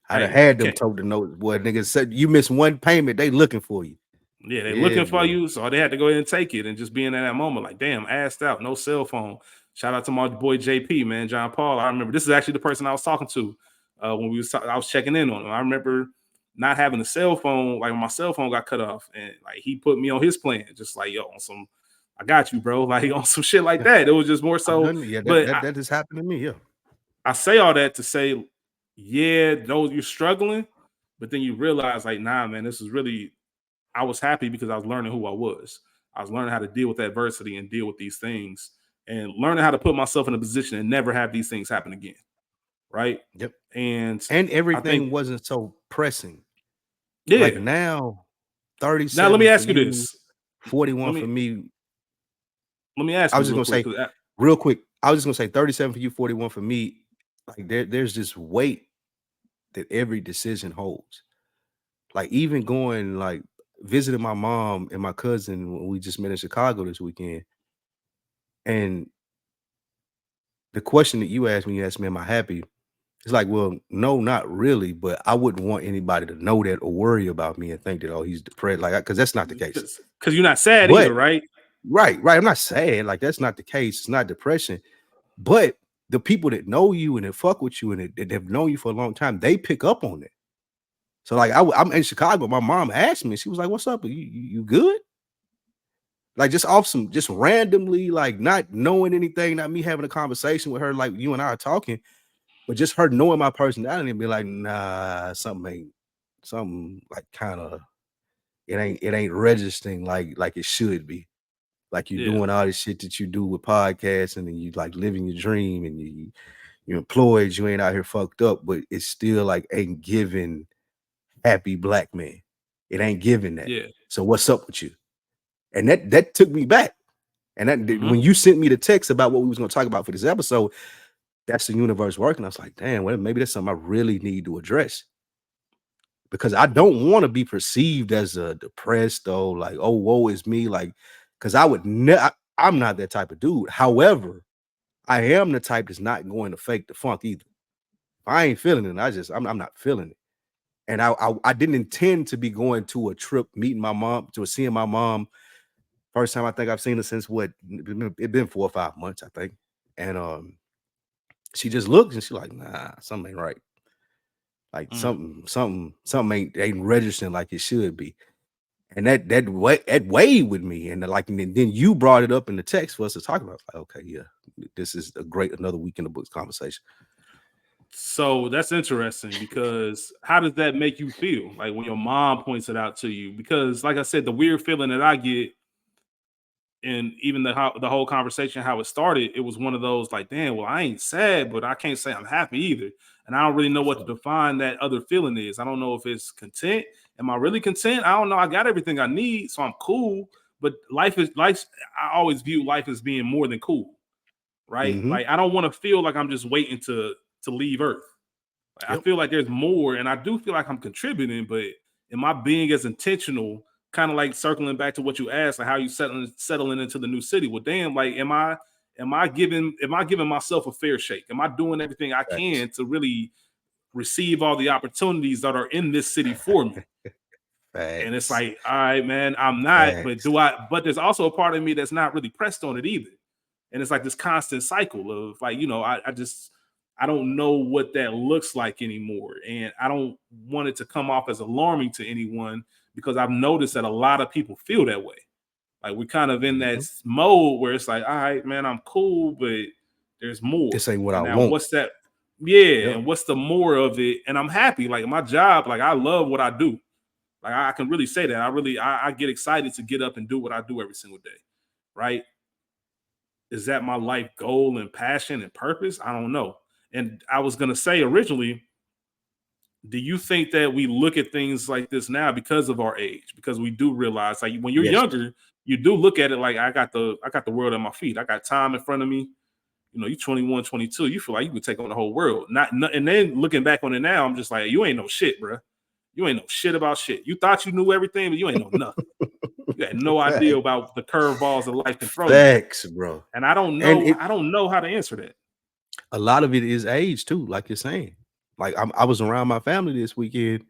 I'd have had them told the notice, boy, niggas said you missed one payment, they looking for you. Yeah, they looking for you. So they had to go ahead and take it and just being in that moment, like, damn, assed out, no cell phone. Shout out to my boy JP, man, John Paul. I remember this is actually the person I was talking to when I was checking in on him. I remember not having a cell phone, like my cell phone got cut off, and like he put me on his plan, just like, yo, on some, I got you, bro, like on some shit like that. It was just more so. Yeah, that just happened to me. Yeah, I say all that to say, yeah, those you're struggling, but then you realize, like, nah, man, this is really. I was happy because I was learning who I was. I was learning how to deal with adversity and deal with these things, and learning how to put myself in a position and never have these things happen again. Right. Yep. And everything wasn't so pressing. Yeah. Like now, 37. Now let me ask you this: 41 for me. Let me ask you. I was just gonna say real quick. I was just gonna say 37 for you, 41 for me. Like there's this weight that every decision holds. Like even going like visiting my mom and my cousin when we just met in Chicago this weekend. And the question that you asked me, am I happy? It's like, well, no, not really, but I wouldn't want anybody to know that or worry about me and think that, oh, he's depressed. Like, because that's not the case. Because you're not sad But either, right? right. I'm not sad. Like, that's not the case. It's not depression. But the people that know you and that fuck with you and that have known you for a long time, they pick up on it. So, like, I'm in Chicago. My mom asked me, she was like, "What's up? You good?" Like, just off some, just randomly, like, not knowing anything, not me having a conversation with her, like you and I are talking, but just her knowing my personality and be like, "Nah, something like kind of it ain't registering like it should be. Like you're doing all this shit that you do with podcasts and then you like living your dream and you're employed, you ain't out here fucked up, but it's still like ain't giving happy black man. It ain't giving that. Yeah. So what's up with you?" And that took me back. And that when you sent me the text about what we was going to talk about for this episode, that's the universe working. I was like, damn, well, maybe that's something I really need to address. Because I don't want to be perceived as a depressed, though, like, oh, woe is me. Like, because I would never, I'm not that type of dude. However, I am the type that's not going to fake the funk either. If I ain't feeling it, I'm not feeling it. And I didn't intend to be going to a trip, meeting my mom, to seeing my mom. First time I think I've seen her since what? It been 4 or 5 months, I think. And she just looks and she's like, nah, something ain't right. Like something ain't registering like it should be. And that weighed with me. And then you brought it up in the text for us to talk about. Like, okay, yeah, this is another week in the books conversation. So that's interesting because how does that make you feel? Like when your mom points it out to you? Because like I said, the weird feeling that I get, and even the whole conversation, how it started, it was one of those like, damn, well, I ain't sad, but I can't say I'm happy either. And I don't really know what to define that other feeling is. I don't know if it's content. Am I really content? I don't know. I got everything I need, so I'm cool. But life. I always view life as being more than cool, right? Mm-hmm. Like I don't want to feel like I'm just waiting to leave Earth. Like, I feel like there's more, and I do feel like I'm contributing. But am I being as intentional? Kind of like circling back to what you asked, like how you settling into the new city. Well, damn, like am I giving myself a fair shake? Am I doing everything I can to really receive all the opportunities that are in this city for me? And it's like, all right, man, I'm not, but there's also a part of me that's not really pressed on it either. And it's like this constant cycle of like, I don't know what that looks like anymore. And I don't want it to come off as alarming to anyone because I've noticed that a lot of people feel that way. Like we're kind of in that mode where it's like, all right, man, I'm cool, but there's more. This ain't what I now, want. What's that? Yeah. And what's the more of it? And I'm happy. Like my job, like I love what I do. Like I can really say that. I get excited to get up and do what I do every single day. Right. Is that my life goal and passion and purpose? I don't know. And I was going to say originally, do you think that we look at things like this now because of our age? Because we do realize like when you're younger, you do look at it like I got the world at my feet. I got time in front of me. You know, you're 21, 22. You feel like you could take on the whole world. And then looking back on it now, I'm just like, you ain't no shit, bro. You ain't no shit about shit. You thought you knew everything, but you ain't know nothing. You had no idea about the curveballs of life can throw. Facts, bro. And I don't know. I don't know how to answer that. A lot of it is age too, like you're saying. Like I was around my family this weekend,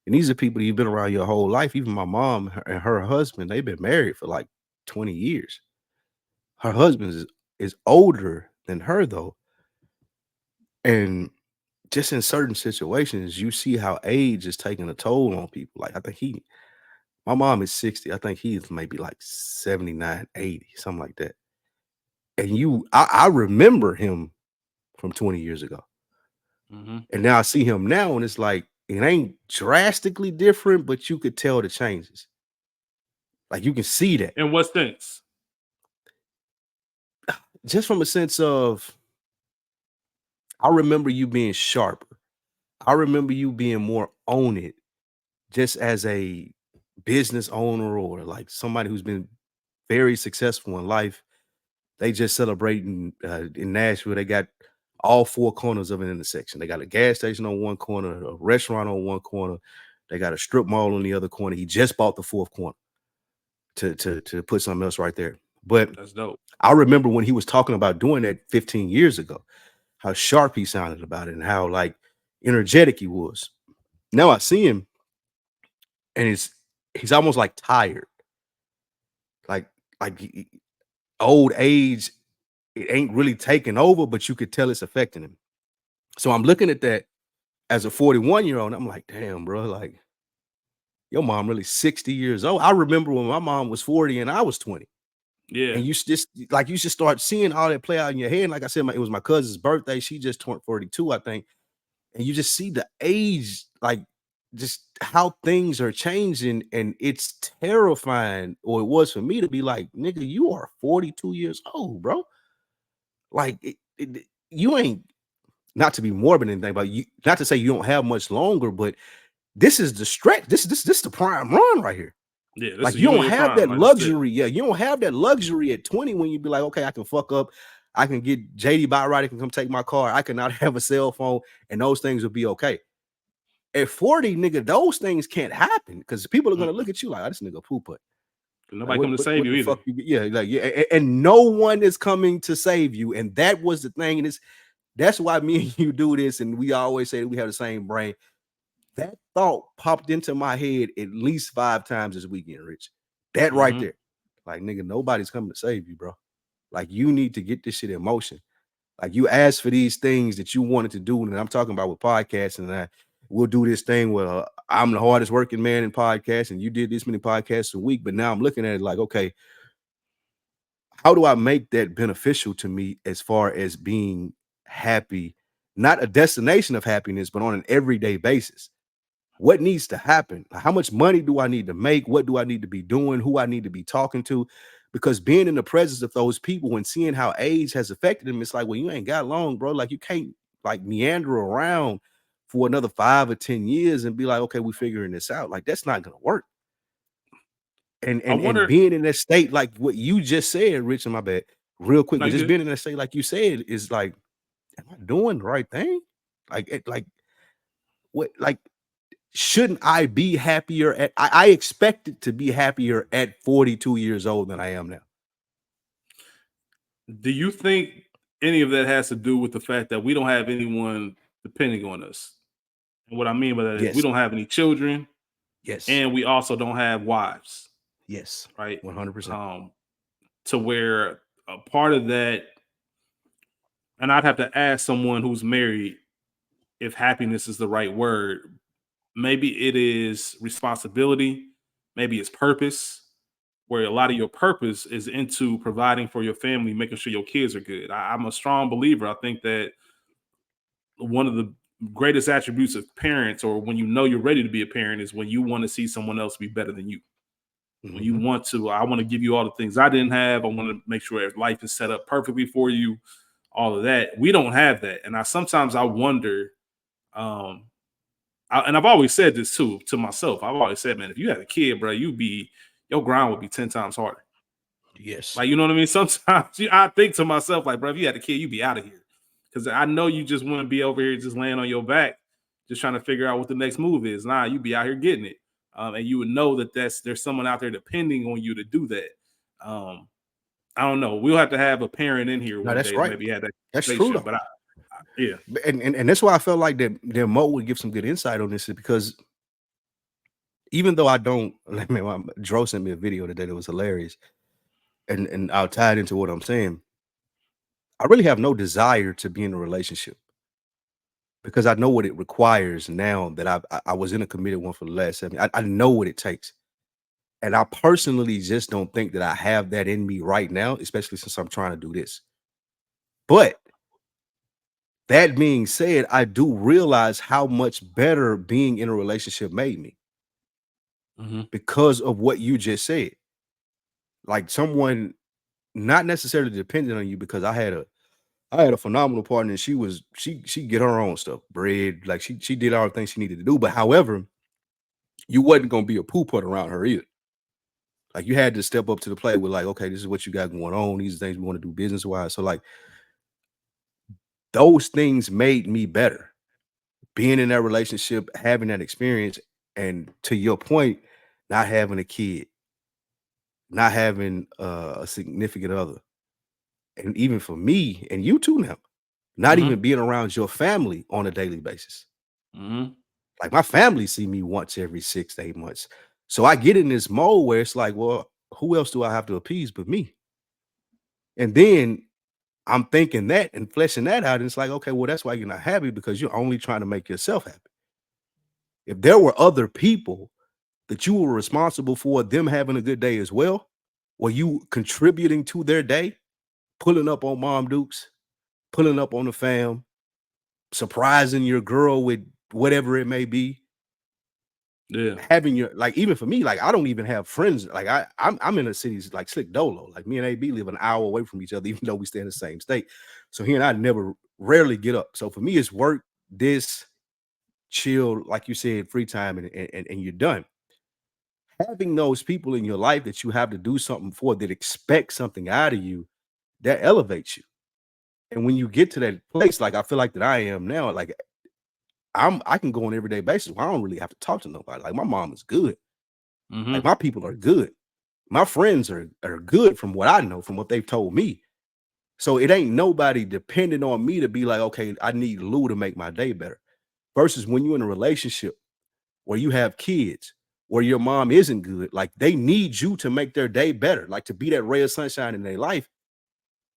and these are people you've been around your whole life. Even my mom and her husband, they've been married for like 20 years. Her husband is older than her though, and just in certain situations, you see how age is taking a toll on people. Like I think my mom is 60. I think he's maybe like 79, 80, something like that. And I remember him from 20 years ago. And now I see him now, and it's like it ain't drastically different, but you could tell the changes. Like you can see that. In what sense? Just from a sense of, I remember you being sharper. I remember you being more on it, just as a business owner or like somebody who's been very successful in life. They just celebrating in Nashville. They got all four corners of an intersection. They got a gas station on one corner, a restaurant on one corner. They got a strip mall on the other corner. He just bought the fourth corner to put something else right there. But that's dope. I remember when he was talking about doing that 15 years ago. how sharp he sounded about it and how like energetic he was. Now I see him and he's almost like tired. Like like old age, it ain't really taking over, but you could tell it's affecting him. So I'm looking at that as a 41-year-old, and I'm like, damn, bro, like your mom really 60 years old. I remember when my mom was 40 and I was 20. Yeah. And you just like you should start seeing all that play out in your head. And like I said, it was my cousin's birthday. She just turned 42, I think. And you just see the age, like just how things are changing. And it's terrifying, or it was for me to be like, nigga, you are 42 years old, bro. Like you ain't, not to be morbid or anything, but you, not to say you don't have much longer, but this is the stretch. This is the prime run right here. Yeah, like you don't have that luxury. Yeah, you don't have that luxury at 20 when you be like, okay, I can fuck up. I can get JD Byright can come take my car. I cannot have a cell phone, and those things will be okay. At 40, nigga, those things can't happen because people are gonna look at you like, oh, this nigga poop it. Nobody coming to save you either. Yeah, like and no one is coming to save you. And that was the thing. And that's why me and you do this, and we always say that we have the same brain. That thought popped into my head at least 5 times this weekend, Rich. That right there. Like, nigga, nobody's coming to save you, bro. Like, you need to get this shit in motion. Like, you asked for these things that you wanted to do, and I'm talking about with podcasting, and we'll do this thing where I'm the hardest working man in podcasts, and you did this many podcasts a week, but now I'm looking at it like, okay, how do I make that beneficial to me as far as being happy, not a destination of happiness, but on an everyday basis? What needs to happen? How much money do I need to make? What do I need to be doing? Who I need to be talking to? Because being in the presence of those people and seeing how age has affected them, it's like, well, you ain't got long, bro. Like, you can't like meander around for another 5 or 10 years and be like, okay, we're figuring this out. Like, that's not gonna work. And being in that state, like what you just said, Rich, and my bad, real quick, but just being in that state, like you said, is like, am I doing the right thing? Like what? Like, shouldn't I be happier at? I expected to be happier at 42 years old than I am now. Do you think any of that has to do with the fact that we don't have anyone depending on us? And what I mean by that is we don't have any children. Yes. And we also don't have wives. Yes. Right. 100%. To where a part of that, and I'd have to ask someone who's married if happiness is the right word. Maybe it is responsibility. Maybe it's purpose, where a lot of your purpose is into providing for your family, making sure your kids are good. I'm a strong believer. I think that one of the greatest attributes of parents, or when you know you're ready to be a parent, is when you want to see someone else be better than you. When you want to, I want to give you all the things I didn't have. I want to make sure life is set up perfectly for you. All of that. We don't have that. And sometimes I wonder, and I've always said this too to myself. I've always said, man, if you had a kid, bro, your grind would be 10 times harder. Yes. Like, you know what I mean? Sometimes I think to myself, like, bro, if you had a kid, you'd be out of here. Because I know you just want to be over here just laying on your back, just trying to figure out what the next move is. Nah, you'd be out here getting it. And you would know that there's someone out there depending on you to do that. I don't know. We'll have to have a parent in here one day. Right. Maybe have that. That's true. But yeah. And that's why I felt like that Mo would give some good insight on this, because even though I don't, like, man, Dro sent me a video today that was hilarious, and I'll tie it into what I'm saying. I really have no desire to be in a relationship because I know what it requires now that I was in a committed one for the last 7 years. I know what it takes. And I personally just don't think that I have that in me right now, especially since I'm trying to do this. But that being said, I do realize how much better being in a relationship made me because of what you just said. Like, someone not necessarily dependent on you, because I had a phenomenal partner, and she get her own stuff, bread, like she did all the things she needed to do. But however, you wasn't gonna be a poo put around her either. Like, you had to step up to the plate with, like, okay, this is what you got going on. These are things we want to do business wise. So, like, those things made me better. Being in that relationship, having that experience, and to your point, not having a kid, not having a significant other, and even for me and you too now, not even being around your family on a daily basis. Like my family see me once every 6 to 8 months. So I get in this mode where it's like, well, who else do I have to appease but me? And then I'm thinking that and fleshing that out. And it's like, okay, well, that's why you're not happy, because you're only trying to make yourself happy. If there were other people that you were responsible for them having a good day as well, were you contributing to their day, pulling up on Mom Dukes, pulling up on the fam, surprising your girl with whatever it may be? Yeah. Having your, like, even for me, like, I don't even have friends. Like I'm in a city like Slick Dolo. Like me and AB live an hour away from each other, even though we stay in the same state. So he and I rarely get up. So for me, it's work, this, chill, like you said, free time, and you're done. Having those people in your life that you have to do something for, that expect something out of you, that elevates you. And when you get to that place, like I feel like that I am now, like I can go on an everyday basis where I don't really have to talk to nobody. Like my mom is good. Like my people are good. My friends are good from what I know, from what they've told me. So it ain't nobody depending on me to be like, okay, I need Lou to make my day better. Versus when you're in a relationship where you have kids, where your mom isn't good, like they need you to make their day better, like to be that ray of sunshine in their life.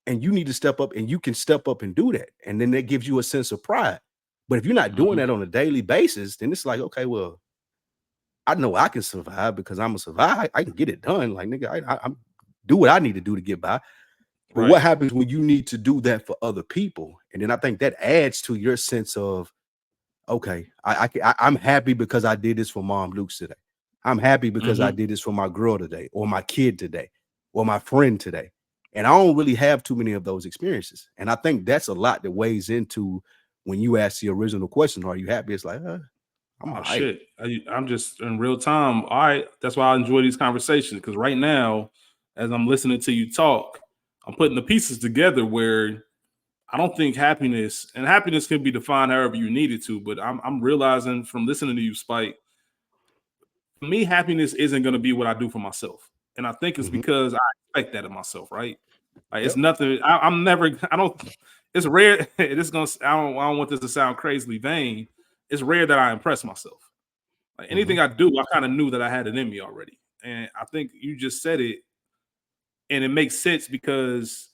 And you need to step up, and you can step up and do that. And then that gives you a sense of pride. But if you're not doing that on a daily basis, then it's like, okay, well, I know I can survive because I'm a survivor. I can get it done. Like, nigga, I do what I need to do to get by. But what happens when you need to do that for other people? And then I think that adds to your sense of, okay, I'm happy because I did this for Mom Luke's today. I'm happy because I did this for my girl today, or my kid today, or my friend today. And I don't really have too many of those experiences. And I think that's a lot that weighs into when you ask the original question, are you happy? It's like, I'm all right. Shit. I'm just in real time. All right. That's why I enjoy these conversations, because right now, as I'm listening to you talk, I'm putting the pieces together where I don't think happiness can be defined however you need it to, but I'm realizing from listening to you, Spike, for me, happiness isn't going to be what I do for myself. And I think it's because I expect that of myself, right? Like it's nothing. It's rare. I don't want this to sound crazily vain. It's rare that I impress myself. Like anything I do, I kind of knew that I had it in me already. And I think you just said it, and it makes sense because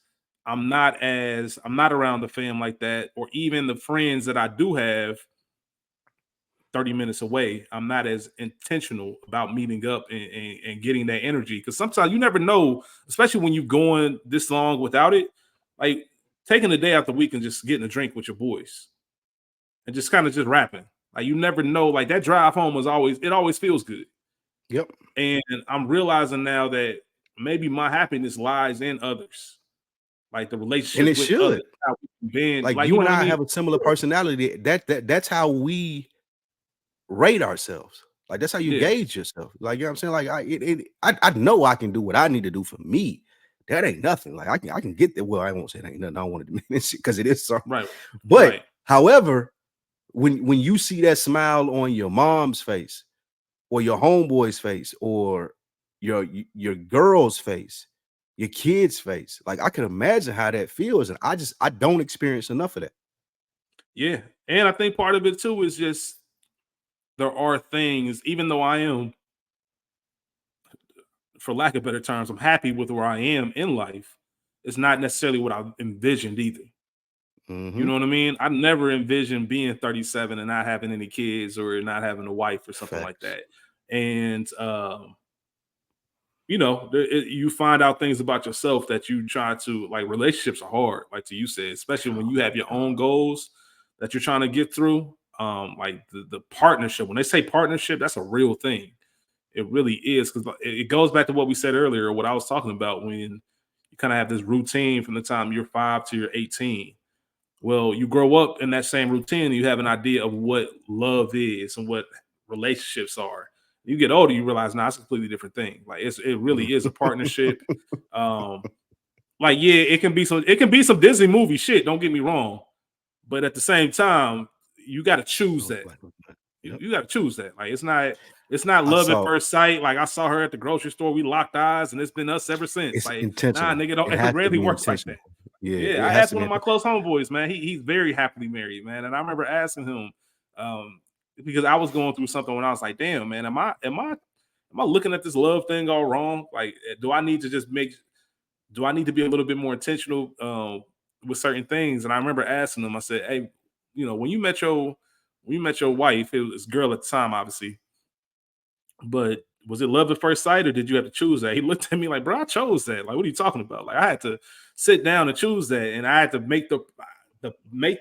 I'm not around the fam like that, or even the friends that I do have 30 minutes away. I'm not as intentional about meeting up and getting that energy, because sometimes you never know, especially when you're going this long without it. Like taking a day out the week and just getting a drink with your boys and just kind of just rapping. Like you never know, like that drive home always feels good. Yep. And I'm realizing now that maybe my happiness lies in others, like the relationship. And it should. Others, like you and I have a similar personality. That's how we rate ourselves. Like that's how you gauge yourself. Like, you know what I'm saying? Like I know I can do what I need to do for me. That ain't nothing. Like I can get there. Well, I won't say it ain't nothing. I don't want to diminish it because it is something. Right. But however, when you see that smile on your mom's face, or your homeboy's face, or your girl's face, your kid's face, like I can imagine how that feels. And I don't experience enough of that. Yeah. And I think part of it too is just there are things, even though I am, for lack of better terms, I'm happy with where I am in life, it's not necessarily what I envisioned either. You know what I mean? I never envisioned being 37 and not having any kids, or not having a wife or something like that. And, you find out things about yourself that you try to, like, relationships are hard, like you said, especially when you have your own goals that you're trying to get through. Like the partnership, when they say partnership, that's a real thing. It really is, because it goes back to what we said earlier, what I was talking about, when you kind of have this routine from the time you're 5 to you're 18. Well, you grow up in that same routine, and you have an idea of what love is and what relationships are. You get older, you realize now it's a completely different thing. Like it really is a partnership. It can be some Disney movie shit. Don't get me wrong, but at the same time, you got to choose that. You got to choose that. Like it's not love at first sight. Like I saw her at the grocery store, we locked eyes, and it's been us ever since. It's like intentional. nah, nigga, it rarely works like that. Yeah, I it has asked to one be. of my close homeboys, man. He's very happily married, man. And I remember asking him, because I was going through something when I was like, damn, man, am I looking at this love thing all wrong? Like, do I need to be a little bit more intentional with certain things? And I remember asking him, I said, hey, when you met your wife, it was a girl at the time, obviously, but was it love at first sight or did you have to choose that? He looked at me like, bro, I chose that. Like, what are you talking about? Like, I had to sit down and choose that. And I had to make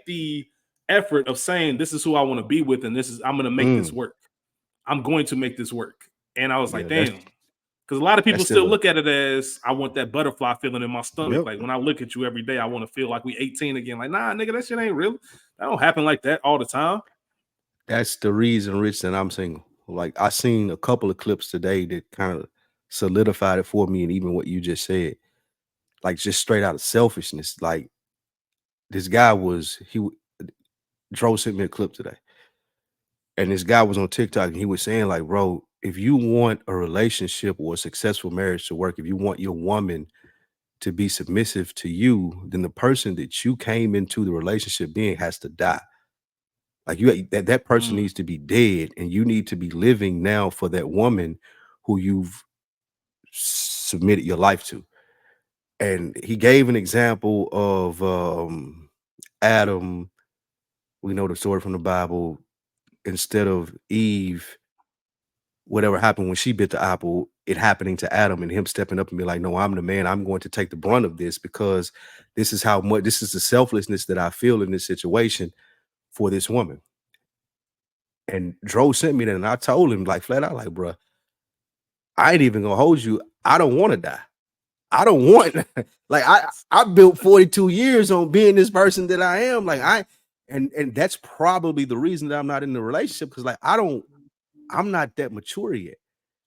the effort of saying, this is who I want to be with. And I'm going to make this work. I'm going to make this work. And I was like, damn. Because a lot of people still look at it as, I want that butterfly feeling in my stomach. Like, when I look at you every day, I want to feel like we 18 again. Like, nah, nigga, that shit ain't real. That don't happen like that all the time. That's the reason, Rich, that I'm single. Like, I seen a couple of clips today that kind of solidified it for me, and even what you just said, like, just straight out of selfishness. Like, this guy Dro sent me a clip today, and this guy was on TikTok, and he was saying, like, bro, if you want a relationship or a successful marriage to work, if you want your woman to be submissive to you, then the person that you came into the relationship being has to die. Like, that person needs to be dead, and you need to be living now for that woman who you've submitted your life to. And he gave an example of Adam. We know the story from the Bible. Instead of Eve, whatever happened when she bit the apple, it happening to Adam and him stepping up and be like, no, I'm the man. I'm going to take the brunt of this because this is the selflessness that I feel in this situation for this woman. And Dro sent me that, and I told him, like, flat out, like, bro, I ain't even gonna hold you. I don't want to die. I don't want like I built 42 years on being this person that I am. Like, and that's probably the reason that I'm not in the relationship, because like I'm not that mature yet.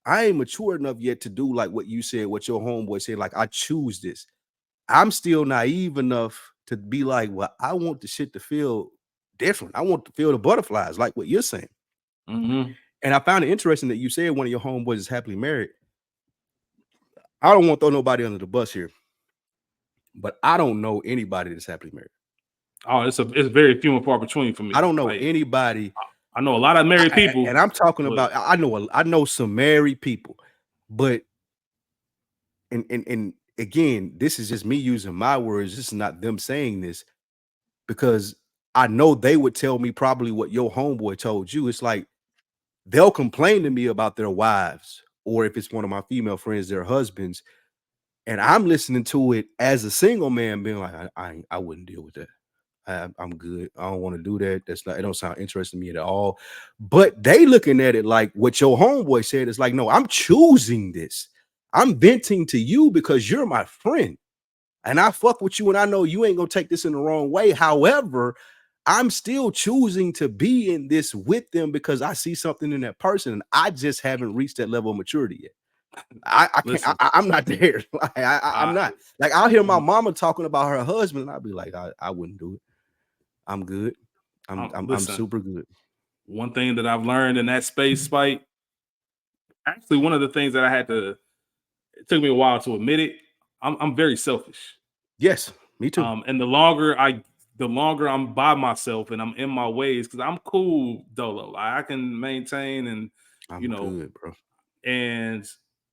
I ain't mature enough yet to do like what you said, what your homeboy said. Like, I choose this. I'm still naive enough to be like, well, I want the shit to feel different. I want to feel the butterflies, like what you're saying. Mm-hmm. And I found it interesting that you said one of your homeboys is happily married. I don't want to throw nobody under the bus here, but I don't know anybody that's happily married. Oh, it's very few and far between for me. I don't know anybody. I know a lot of married people, and I'm talking about. I know some married people, but and again, this is just me using my words. This is not them saying this, because I know they would tell me probably what your homeboy told you. It's like they'll complain to me about their wives, or if it's one of my female friends, their husbands, and I'm listening to it as a single man, being like, I wouldn't deal with that. I'm good. I don't want to do that. It don't sound interesting to me at all. But they looking at it like what your homeboy said is like, no, I'm choosing this. I'm venting to you because you're my friend. And I fuck with you, and I know you ain't gonna take this in the wrong way. However, I'm still choosing to be in this with them because I see something in that person, and I just haven't reached that level of maturity yet. I can't. I'm not there. I'm not. Like, I'll hear my mama talking about her husband, and I'll be like, I wouldn't do it. I'm good. I'm super good. One thing that I've learned in that space, Spike, actually, one of the things that it took me a while to admit it. I'm very selfish. Yes, me too. And the longer I'm by myself and I'm in my ways, because I'm cool dolo. I can maintain, and I'm good, bro. And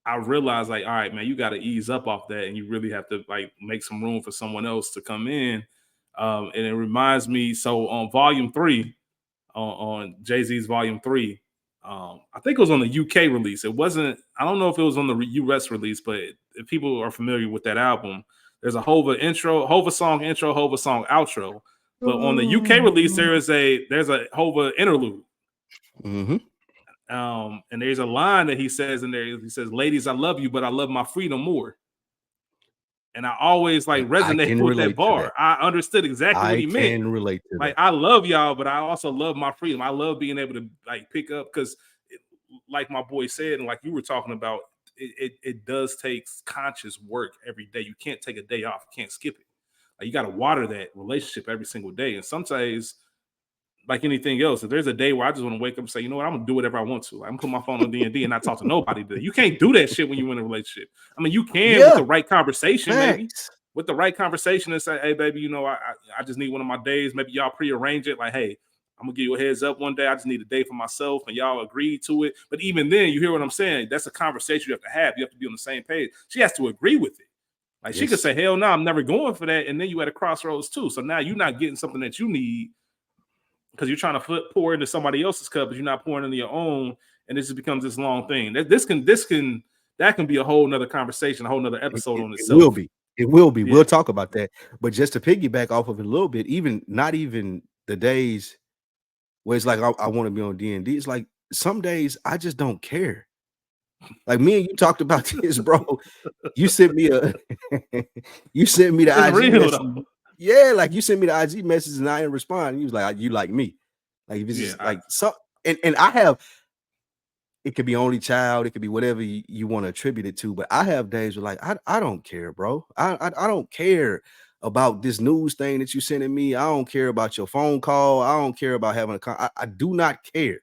I realized, like, all right, man, you got to ease up off that, and you really have to like make some room for someone else to come in. And it reminds me, so on Volume 3, on Jay-Z's Volume 3, I think it was on the UK release. It wasn't. I don't know if it was on the US release, but if people are familiar with that album, there's a Hova song intro, Hova song outro. But on the UK release, there's a Hova interlude. Mm-hmm. And there's a line that he says in there. He says, "Ladies, I love you, but I love my freedom more." And I always like resonate with that bar. I understood exactly what he meant. I can relate to that. I love y'all, but I also love my freedom. I love being able to like pick up, because like my boy said, and like you were talking about, it does take conscious work every day. You can't take a day off. You can't skip it. Like, you got to water that relationship every single day. And sometimes, like anything else, if there's a day where I just want to wake up and say, you know what, I'm gonna do whatever I want to. I'm gonna put my phone on D&D and not talk to nobody today. You can't do that shit when you're in a relationship. I mean, you can with the right conversation, maybe. with the right conversation and say, hey, baby, you know, I just need one of my days. Maybe y'all prearrange it. Like, hey, I'm gonna give you a heads up one day. I just need a day for myself, and y'all agree to it. But even then, you hear what I'm saying? That's a conversation you have to have. You have to be on the same page. She has to agree with it. Like she could say, hell no, I'm never going for that. And then you at a crossroads too. So now you're not getting something that you need because you're trying to pour into somebody else's cup, but you're not pouring into your own. And this just becomes this long thing. That can be a whole nother conversation, a whole nother episode on itself. It will be. Yeah. We'll talk about that. But just to piggyback off of it a little bit, not even the days where it's like I want to be on D&D. It's like some days I just don't care. Like me and you talked about this, bro. You sent me the IG message. Yeah, like you sent me the IG message and I didn't respond. And you was like, you like me. Like if it's just like so, and I have. It could be only child, it could be whatever you want to attribute it to, but I have days where like I don't care, bro. I don't care about this news thing that you sending me. I don't care about your phone call. I don't care about having I do not care.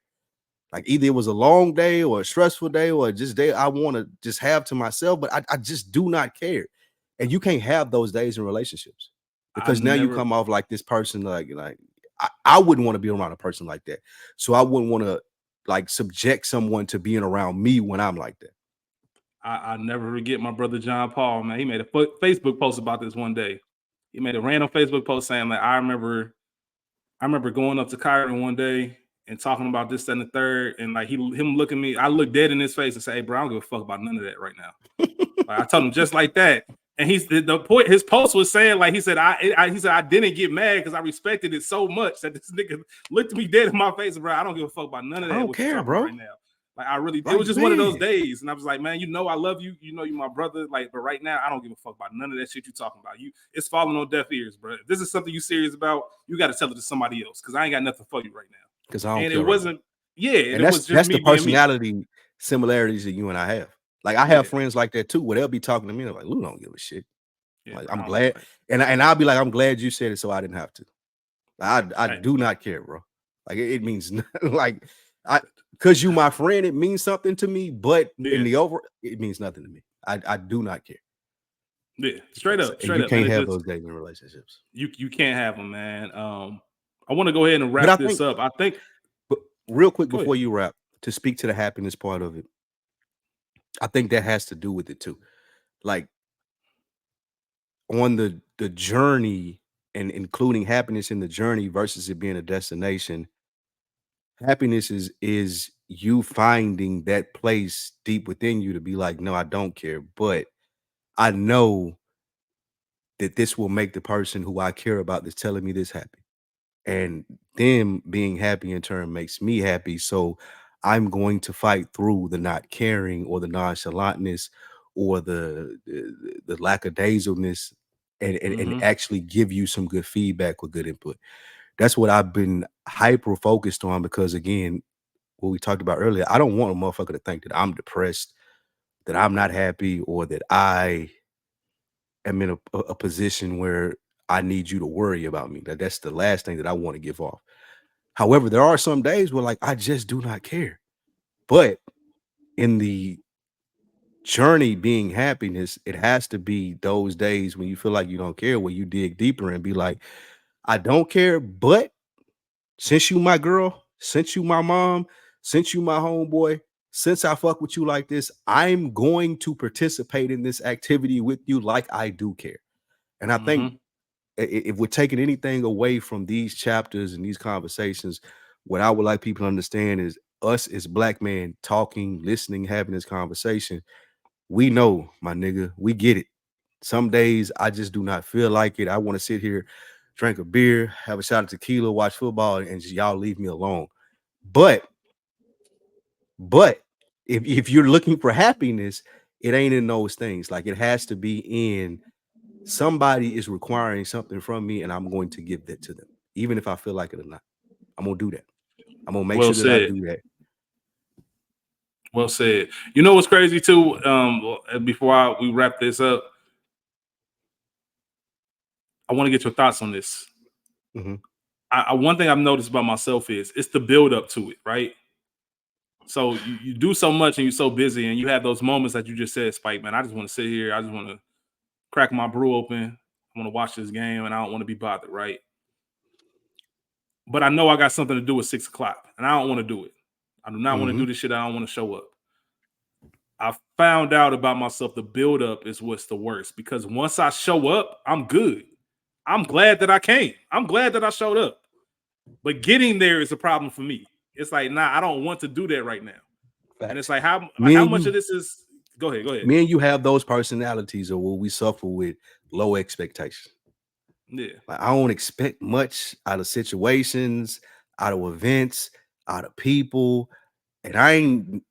Like either it was a long day or a stressful day or just day I want to just have to myself, but I just do not care. And you can't have those days in relationships because now you come off like this person, like I wouldn't want to be around a person like that. So I wouldn't want to like subject someone to being around me when I'm like that. I never forget my brother John Paul, man. He made a Facebook post about this one day. He made a random Facebook post saying like, I remember going up to Kyron one day and talking about this, that, and the third, and like him looking me, I look dead in his face and say, hey, bro, I don't give a fuck about none of that right now. Like, I told him just like that. And his post was saying, like, he said, I didn't get mad because I respected it so much that this nigga looked me dead in my face, bro. I don't give a fuck about none of that. I don't care, bro. Right now. Like, I really, it was just one of those days. And I was like, man, you know, I love you. You know, you're my brother. Like, but right now, I don't give a fuck about none of that shit you're talking about. It's falling on deaf ears, bro. If this is something you serious about, you got to tell it to somebody else because I ain't got nothing for you right now. Because I don't care. And it wasn't, and that's the personality similarities that you and I have. Like, I have friends like that too, where they'll be talking to me and they're like, Lou don't give a shit. Yeah, like, I'm glad. And I'll be like, I'm glad you said it so I didn't have to. I do not care, bro. Like, it means like, because you my friend, it means something to me, but in the over, it means nothing to me. I do not care. Yeah, straight up. You can't have those days in relationships. You can't have them, man. I want to go ahead and wrap this up. I think, but real quick before you wrap, to speak to the happiness part of it, I think that has to do with it too. Like, on the journey and including happiness in the journey versus it being a destination, happiness is you finding that place deep within you to be like, no, I don't care, but I know that this will make the person who I care about that's telling me this happy. And them being happy in turn makes me happy. So I'm going to fight through the not caring or the nonchalantness or the lackadaisicalness and actually give you some good feedback or good input. That's what I've been hyper focused on because, again, what we talked about earlier, I don't want a motherfucker to think that I'm depressed, that I'm not happy, or that I am in a position where I need you to worry about me. That's the last thing that I want to give off. However, there are some days where like I just do not care. But in the journey being happiness, it has to be those days when you feel like you don't care, where you dig deeper and be like, I don't care, but since you my girl, since you my mom, since you my homeboy, since I fuck with you like this, I'm going to participate in this activity with you like I do care. And I think if we're taking anything away from these chapters and these conversations, what I would like people to understand is us as black men talking, listening, having this conversation. We know, my nigga, we get it. Some days I just do not feel like it. I want to sit here, drink a beer, have a shot of tequila, watch football, and just y'all leave me alone. But if you're looking for happiness, it ain't in those things. Like, it has to be in somebody is requiring something from me, and I'm going to give that to them, even if I feel like it or not. I'm gonna do that. I'm gonna make sure that I do that. Well said. You know what's crazy too? Before we wrap this up, I want to get your thoughts on this. One thing I've noticed about myself is it's the build up to it, right? So you do so much and you're so busy and you have those moments that you just said, Spike, man, I just want to sit here. I just want to crack my brew open. I want to watch this game, and I don't want to be bothered, right? But I know I got something to do at 6 o'clock, and I don't want to do it. I do not want to do this shit. I don't want to show up. I found out about myself. The buildup is what's the worst, because once I show up, I'm good. I'm glad that I came. I'm glad that I showed up. But getting there is a problem for me. It's like, nah, I don't want to do that right now. Facts. And it's like, how much of this is? Go ahead. Me and you have those personalities, or will we suffer with low expectations? Yeah, like, I don't expect much out of situations, out of events, out of people, and I ain't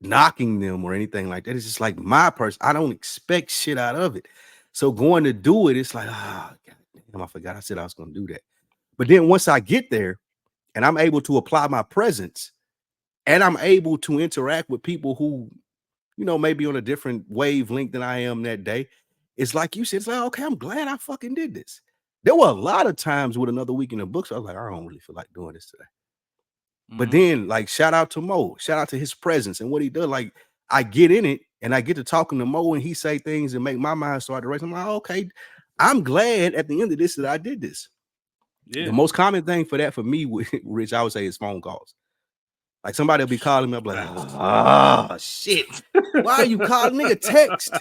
knocking them or anything like that. It's just like my person. I don't expect shit out of it. So going to do it, it's like, God damn, I forgot I said I was going to do that. But then once I get there and I'm able to apply my presence and I'm able to interact with people who, maybe on a different wavelength than I am that day, it's like you said, it's like, okay, I'm glad I fucking did this. There were a lot of times with Another Week in the Books, I was like, I don't really feel like doing this today. But then, like, shout out to Mo, shout out to his presence and what he does. Like, I get in it and I get to talking to Mo and he say things and make my mind start to race. I'm like, okay, I'm glad at the end of this that I did this. Yeah. The most common thing for me, Rich, I would say, is phone calls. Like, somebody will be calling me, I'm like, shit. Why are you calling me? A text.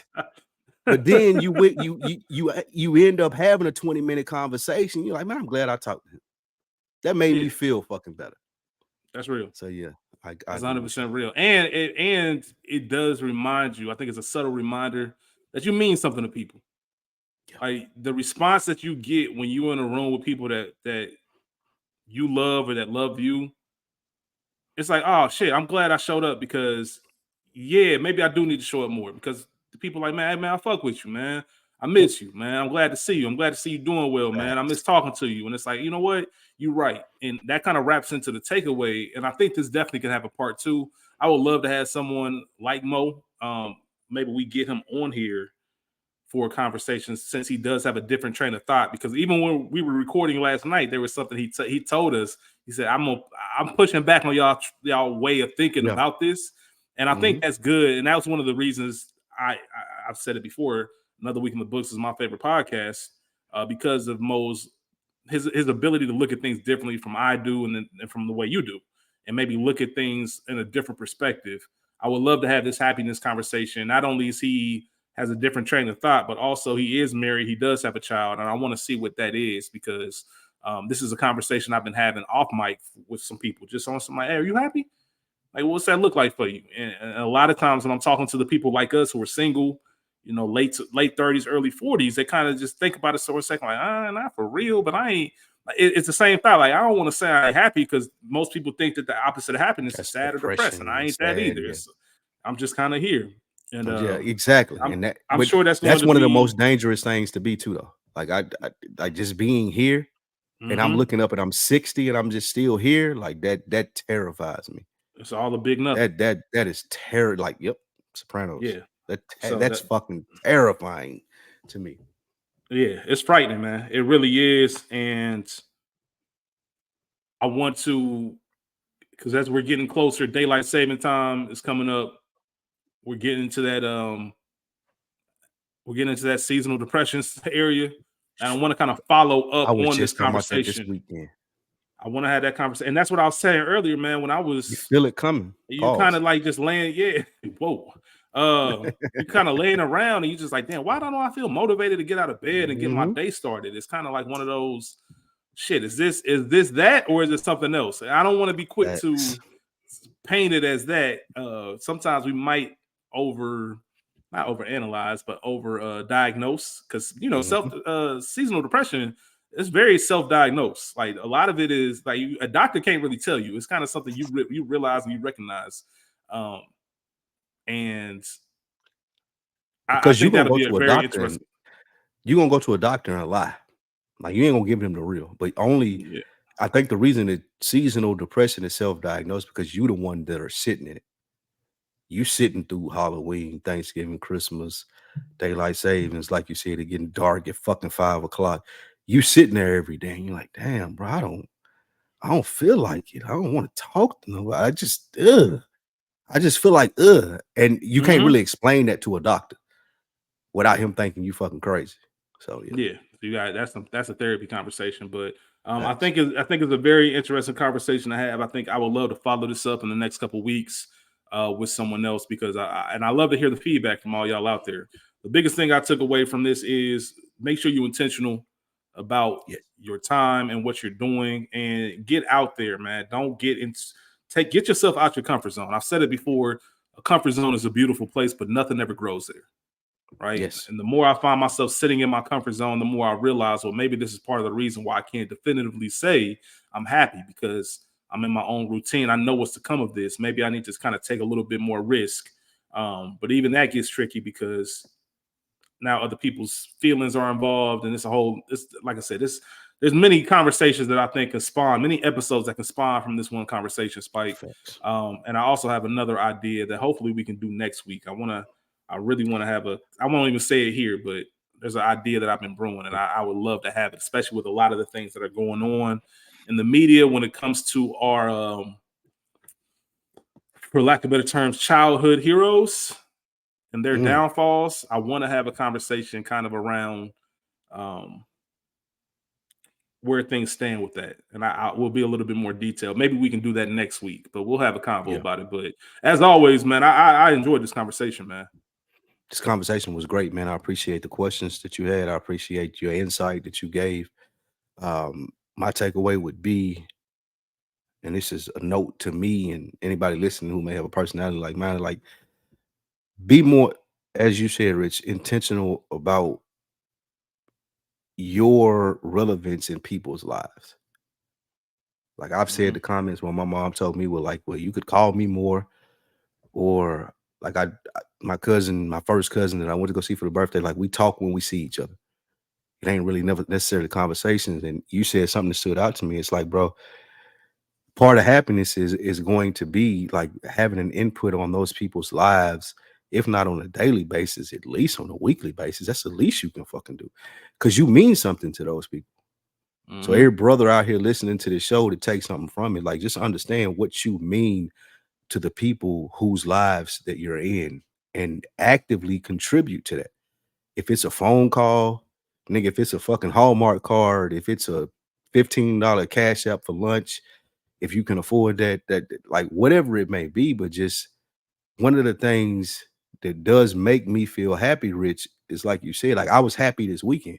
But then you end up having a 20-minute conversation. You're like, man, I'm glad I talked to him. That made me feel fucking better. That's real. So yeah, that's 100% real. And it does remind you, I think it's a subtle reminder that you mean something to people. Like the response that you get when you're in a room with people that you love or that love you, it's like, oh shit, I'm glad I showed up, because maybe I do need to show up more, because the people like, man, I fuck with you, man. I miss you, man. I'm glad to see you. I'm glad to see you doing well, man. I miss talking to you. And it's like, you know what? You're right. And that kind of wraps into the takeaway. And I think this definitely can have a part 2. I would love to have someone like Mo. Maybe we get him on here for a conversation, since he does have a different train of thought. Because even when we were recording last night, there was something he told us. He said, I'm pushing back on y'all way of thinking about this. And I think that's good. And that was one of the reasons I've said it before. Another Week in the Books is my favorite podcast, because of Mo's his ability to look at things differently from I do and from the way you do, and maybe look at things in a different perspective. I would love to have this happiness conversation. Not only is he has a different train of thought, but also he is married. He does have a child, and I want to see what that is, because this is a conversation I've been having off mic with some people, just on some like, hey, are you happy? Like, what's that look like for you? And a lot of times when I'm talking to the people like us who are single, late 30s, early 40s, they kind of just think about it for a second, like, not for real, but I ain't. It's the same thought. Like, I don't want to say I'm happy, because most people think that the opposite of happiness is sad or depressed, and I ain't sad, that either. Yeah. So I'm just kind of here. And yeah, exactly. I'm sure that's one of the most dangerous things to be too, though. Like I just being here, and I'm looking up and I'm 60 and I'm just still here. Like that terrifies me. It's all a big nothing. That is terror. Like, yep, Sopranos. Yeah. That's fucking terrifying to me. Yeah, it's frightening, man. It really is. And I want to, because as we're getting closer, daylight saving time is coming up. We're getting into that seasonal depression area. And I want to kind of follow up on this conversation. This weekend. I want to have that conversation. And that's what I was saying earlier, man. When I was, you feel it coming. You kind of like just laying, whoa. You kind of laying around and you just like, damn, why don't I feel motivated to get out of bed and get my day started? It's kind of like one of those shit. Is this that, or is it something else? I don't want to be quick to paint it as that. Sometimes we might not overanalyze, but diagnose, because seasonal depression is very self-diagnosed. Like, a lot of it is like a doctor can't really tell you. It's kind of something you realize and you recognize. And because you're gonna go to a doctor, you're gonna go to a doctor and lie. Like, you ain't gonna give him the real. But I think the reason that seasonal depression is self-diagnosed, because you the one that are sitting in it. You sitting through Halloween, Thanksgiving, Christmas, daylight savings, like you said, it getting dark at fucking 5 o'clock. You sitting there every day, and you're like, damn, bro, I don't feel like it. I don't want to talk to nobody. I just feel like, and you can't really explain that to a doctor. without him thinking you fucking crazy. So Yeah, you got that's a therapy conversation, but I Facts. think it's a very interesting conversation to have. I think I would love to follow this up in the next couple of weeks with someone else because I love to hear the feedback from all y'all out there. The biggest thing I took away from this is make sure you're intentional about Yeah. your time and what you're doing, and get out there, man. Don't get yourself out your comfort zone. I've said it before. A comfort zone is a beautiful place, but nothing ever grows there. Right. Yes. And the more I find myself sitting in my comfort zone, the more I realize, well, maybe this is part of the reason why I can't definitively say I'm happy, because I'm in my own routine. I know what's to come of this. Maybe I need to kind of take a little bit more risk. But even that gets tricky because now other people's feelings are involved. And it's like I said, there's many conversations that I think can spawn, many episodes that can spawn from this one conversation, Spike. And I also have another idea that hopefully we can do next week. I really want to I won't even say it here, but there's an idea that I've been brewing, and I would love to have it, especially with a lot of the things that are going on in the media when it comes to our, for lack of better terms, childhood heroes and their downfalls. I want to have a conversation kind of around where things stand with that. And I will be a little bit more detailed. Maybe we can do that next week, but we'll have a convo about it. But as always, man, I enjoyed this conversation, man. This conversation was great, man. I appreciate the questions that you had. I appreciate your insight that you gave. My takeaway would be, and this is a note to me and anybody listening who may have a personality like mine, like, be more, as you said, Rich, intentional about your relevance in people's lives. Like I've said the comments when my mom told me, well, you could call me more, or like my first cousin that I went to go see for the birthday, like we talk when we see each other. It ain't really never necessarily conversations. And you said something that stood out to me. It's like, bro, part of happiness is going to be like having an input on those people's lives, if not on a daily basis, at least on a weekly basis. That's the least you can fucking do, because you mean something to those people. So every brother out here listening to this show to take something from it, like just understand what you mean to the people whose lives that you're in and actively contribute to that. If it's a phone call, nigga, if it's a fucking Hallmark card, if it's a $15 cash app for lunch, if you can afford that like whatever it may be. But just one of the things that does make me feel happy, Rich, is like you said, like I was happy this weekend.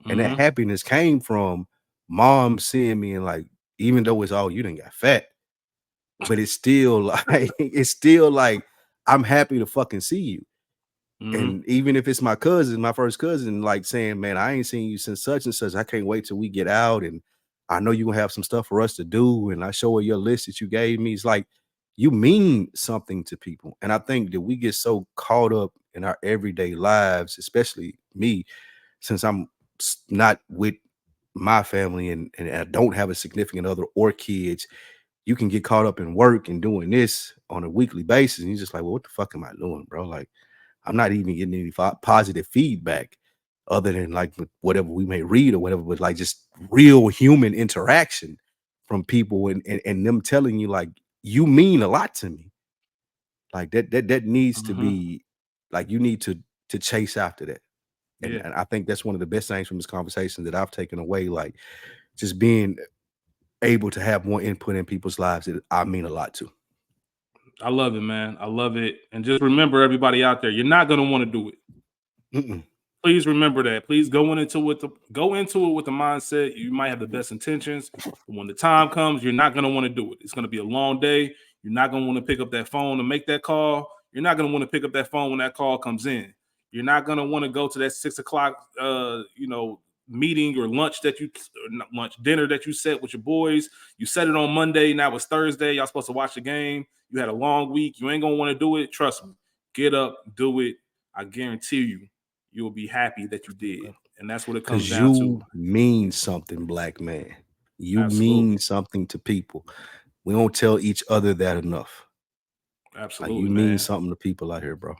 And that happiness came from mom seeing me and like, even though it's all you done got fat, but it's still like I'm happy to fucking see you. And even if it's my cousin, my first cousin, like saying, man, I ain't seen you since such and such. I can't wait till we get out. And I know you're gonna have some stuff for us to do. And I show her your list that you gave me. It's like you mean something to people. And I think that we get so caught up in our everyday lives, especially me, since I'm not with my family and I don't have a significant other or kids. You can get caught up in work and doing this on a weekly basis. And you're just like, well, what the fuck am I doing, bro? Like, I'm not even getting any positive feedback other than like whatever we may read or whatever, but like just real human interaction from people and them telling you like, you mean a lot to me. Like that needs to be like, you need to chase after that. And I think that's one of the best things from this conversation that I've taken away, like just being able to have more input in people's lives that I mean a lot to. I love it, man. I love it. And just remember, everybody out there, you're not going to want to do it. Please remember that. Please go into it with the mindset. You might have the best intentions, but when the time comes, you're not going to want to do it. It's going to be a long day. You're not going to want to pick up that phone and make that call. You're not going to want to pick up that phone when that call comes in. You're not going to want to go to that 6 o'clock, meeting or dinner that you set with your boys. You set it on Monday. Now it's Thursday. Y'all supposed to watch the game. You had a long week. You ain't going to want to do it. Trust me. Get up, do it. I guarantee you'll be happy that you did. And that's what it comes down to. You mean something, black man. You mean something to people. We don't tell each other that enough. Absolutely. Like you mean something to people out here, bro.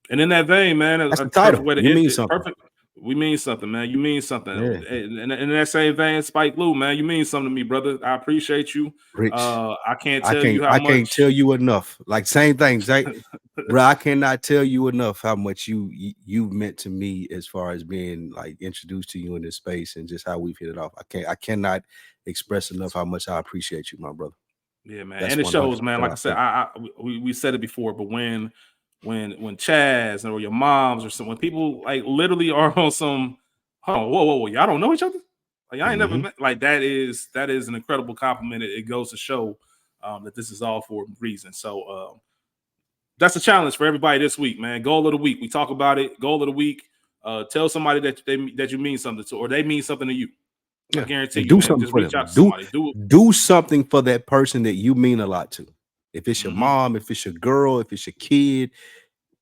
And in that vein, man, that's the title. You mean something. Perfect. We mean something, man. You mean something. Yeah. And in that same vein, Spike Lou, man, you mean something to me, brother. I appreciate you. Rich. I can't tell you how much. I can't tell you enough. Like same thing, Zach. Bro, I cannot tell you enough how much you meant to me as far as being like introduced to you in this space and just how we've hit it off. I cannot express enough how much I appreciate you, my brother. Yeah, man. That's And it shows, 100% man. Like I said, we said it before, but when Chaz or your moms or some when people like literally are on some, oh, whoa, y'all don't know each other? Like, y'all ain't never met. Like that is an incredible compliment. It goes to show that this is all for a reason. So that's a challenge for everybody this week, man. Goal of the week. We talk about it. Goal of the week. Tell somebody that you mean something to, or they mean something to you. Yeah. I guarantee And you, do man. something Just for reach them. out to somebody. Do something for that person that you mean a lot to. If it's your mom, if it's your girl, if it's your kid,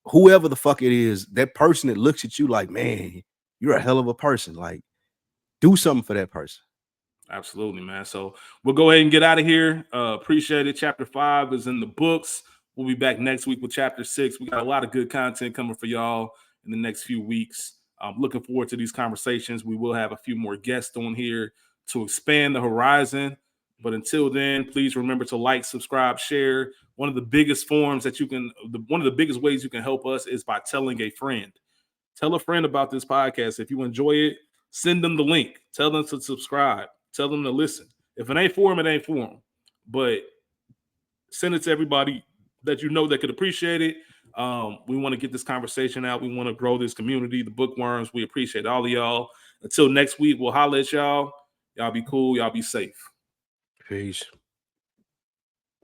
whoever the fuck it is, that person that looks at you like, man, you're a hell of a person. Like, do something for that person. Absolutely, man. So we'll go ahead and get out of here. Appreciate it. Chapter 5 is in the books. We'll be back next week with Chapter 6. We got a lot of good content coming for y'all in the next few weeks. I'm looking forward to these conversations. We will have a few more guests on here to expand the horizon. But until then, please remember to like, subscribe, share. One of the biggest forms that one of the biggest ways you can help us is by telling a friend. Tell a friend about this podcast. If you enjoy it, send them the link. Tell them to subscribe. Tell them to listen. If it ain't for them, it ain't for them. But send it to everybody that you know that could appreciate it. We want to get this conversation out. We want to grow this community, the bookworms. We appreciate all of y'all. Until next week, we'll holler at y'all. Y'all be cool. Y'all be safe. Peace.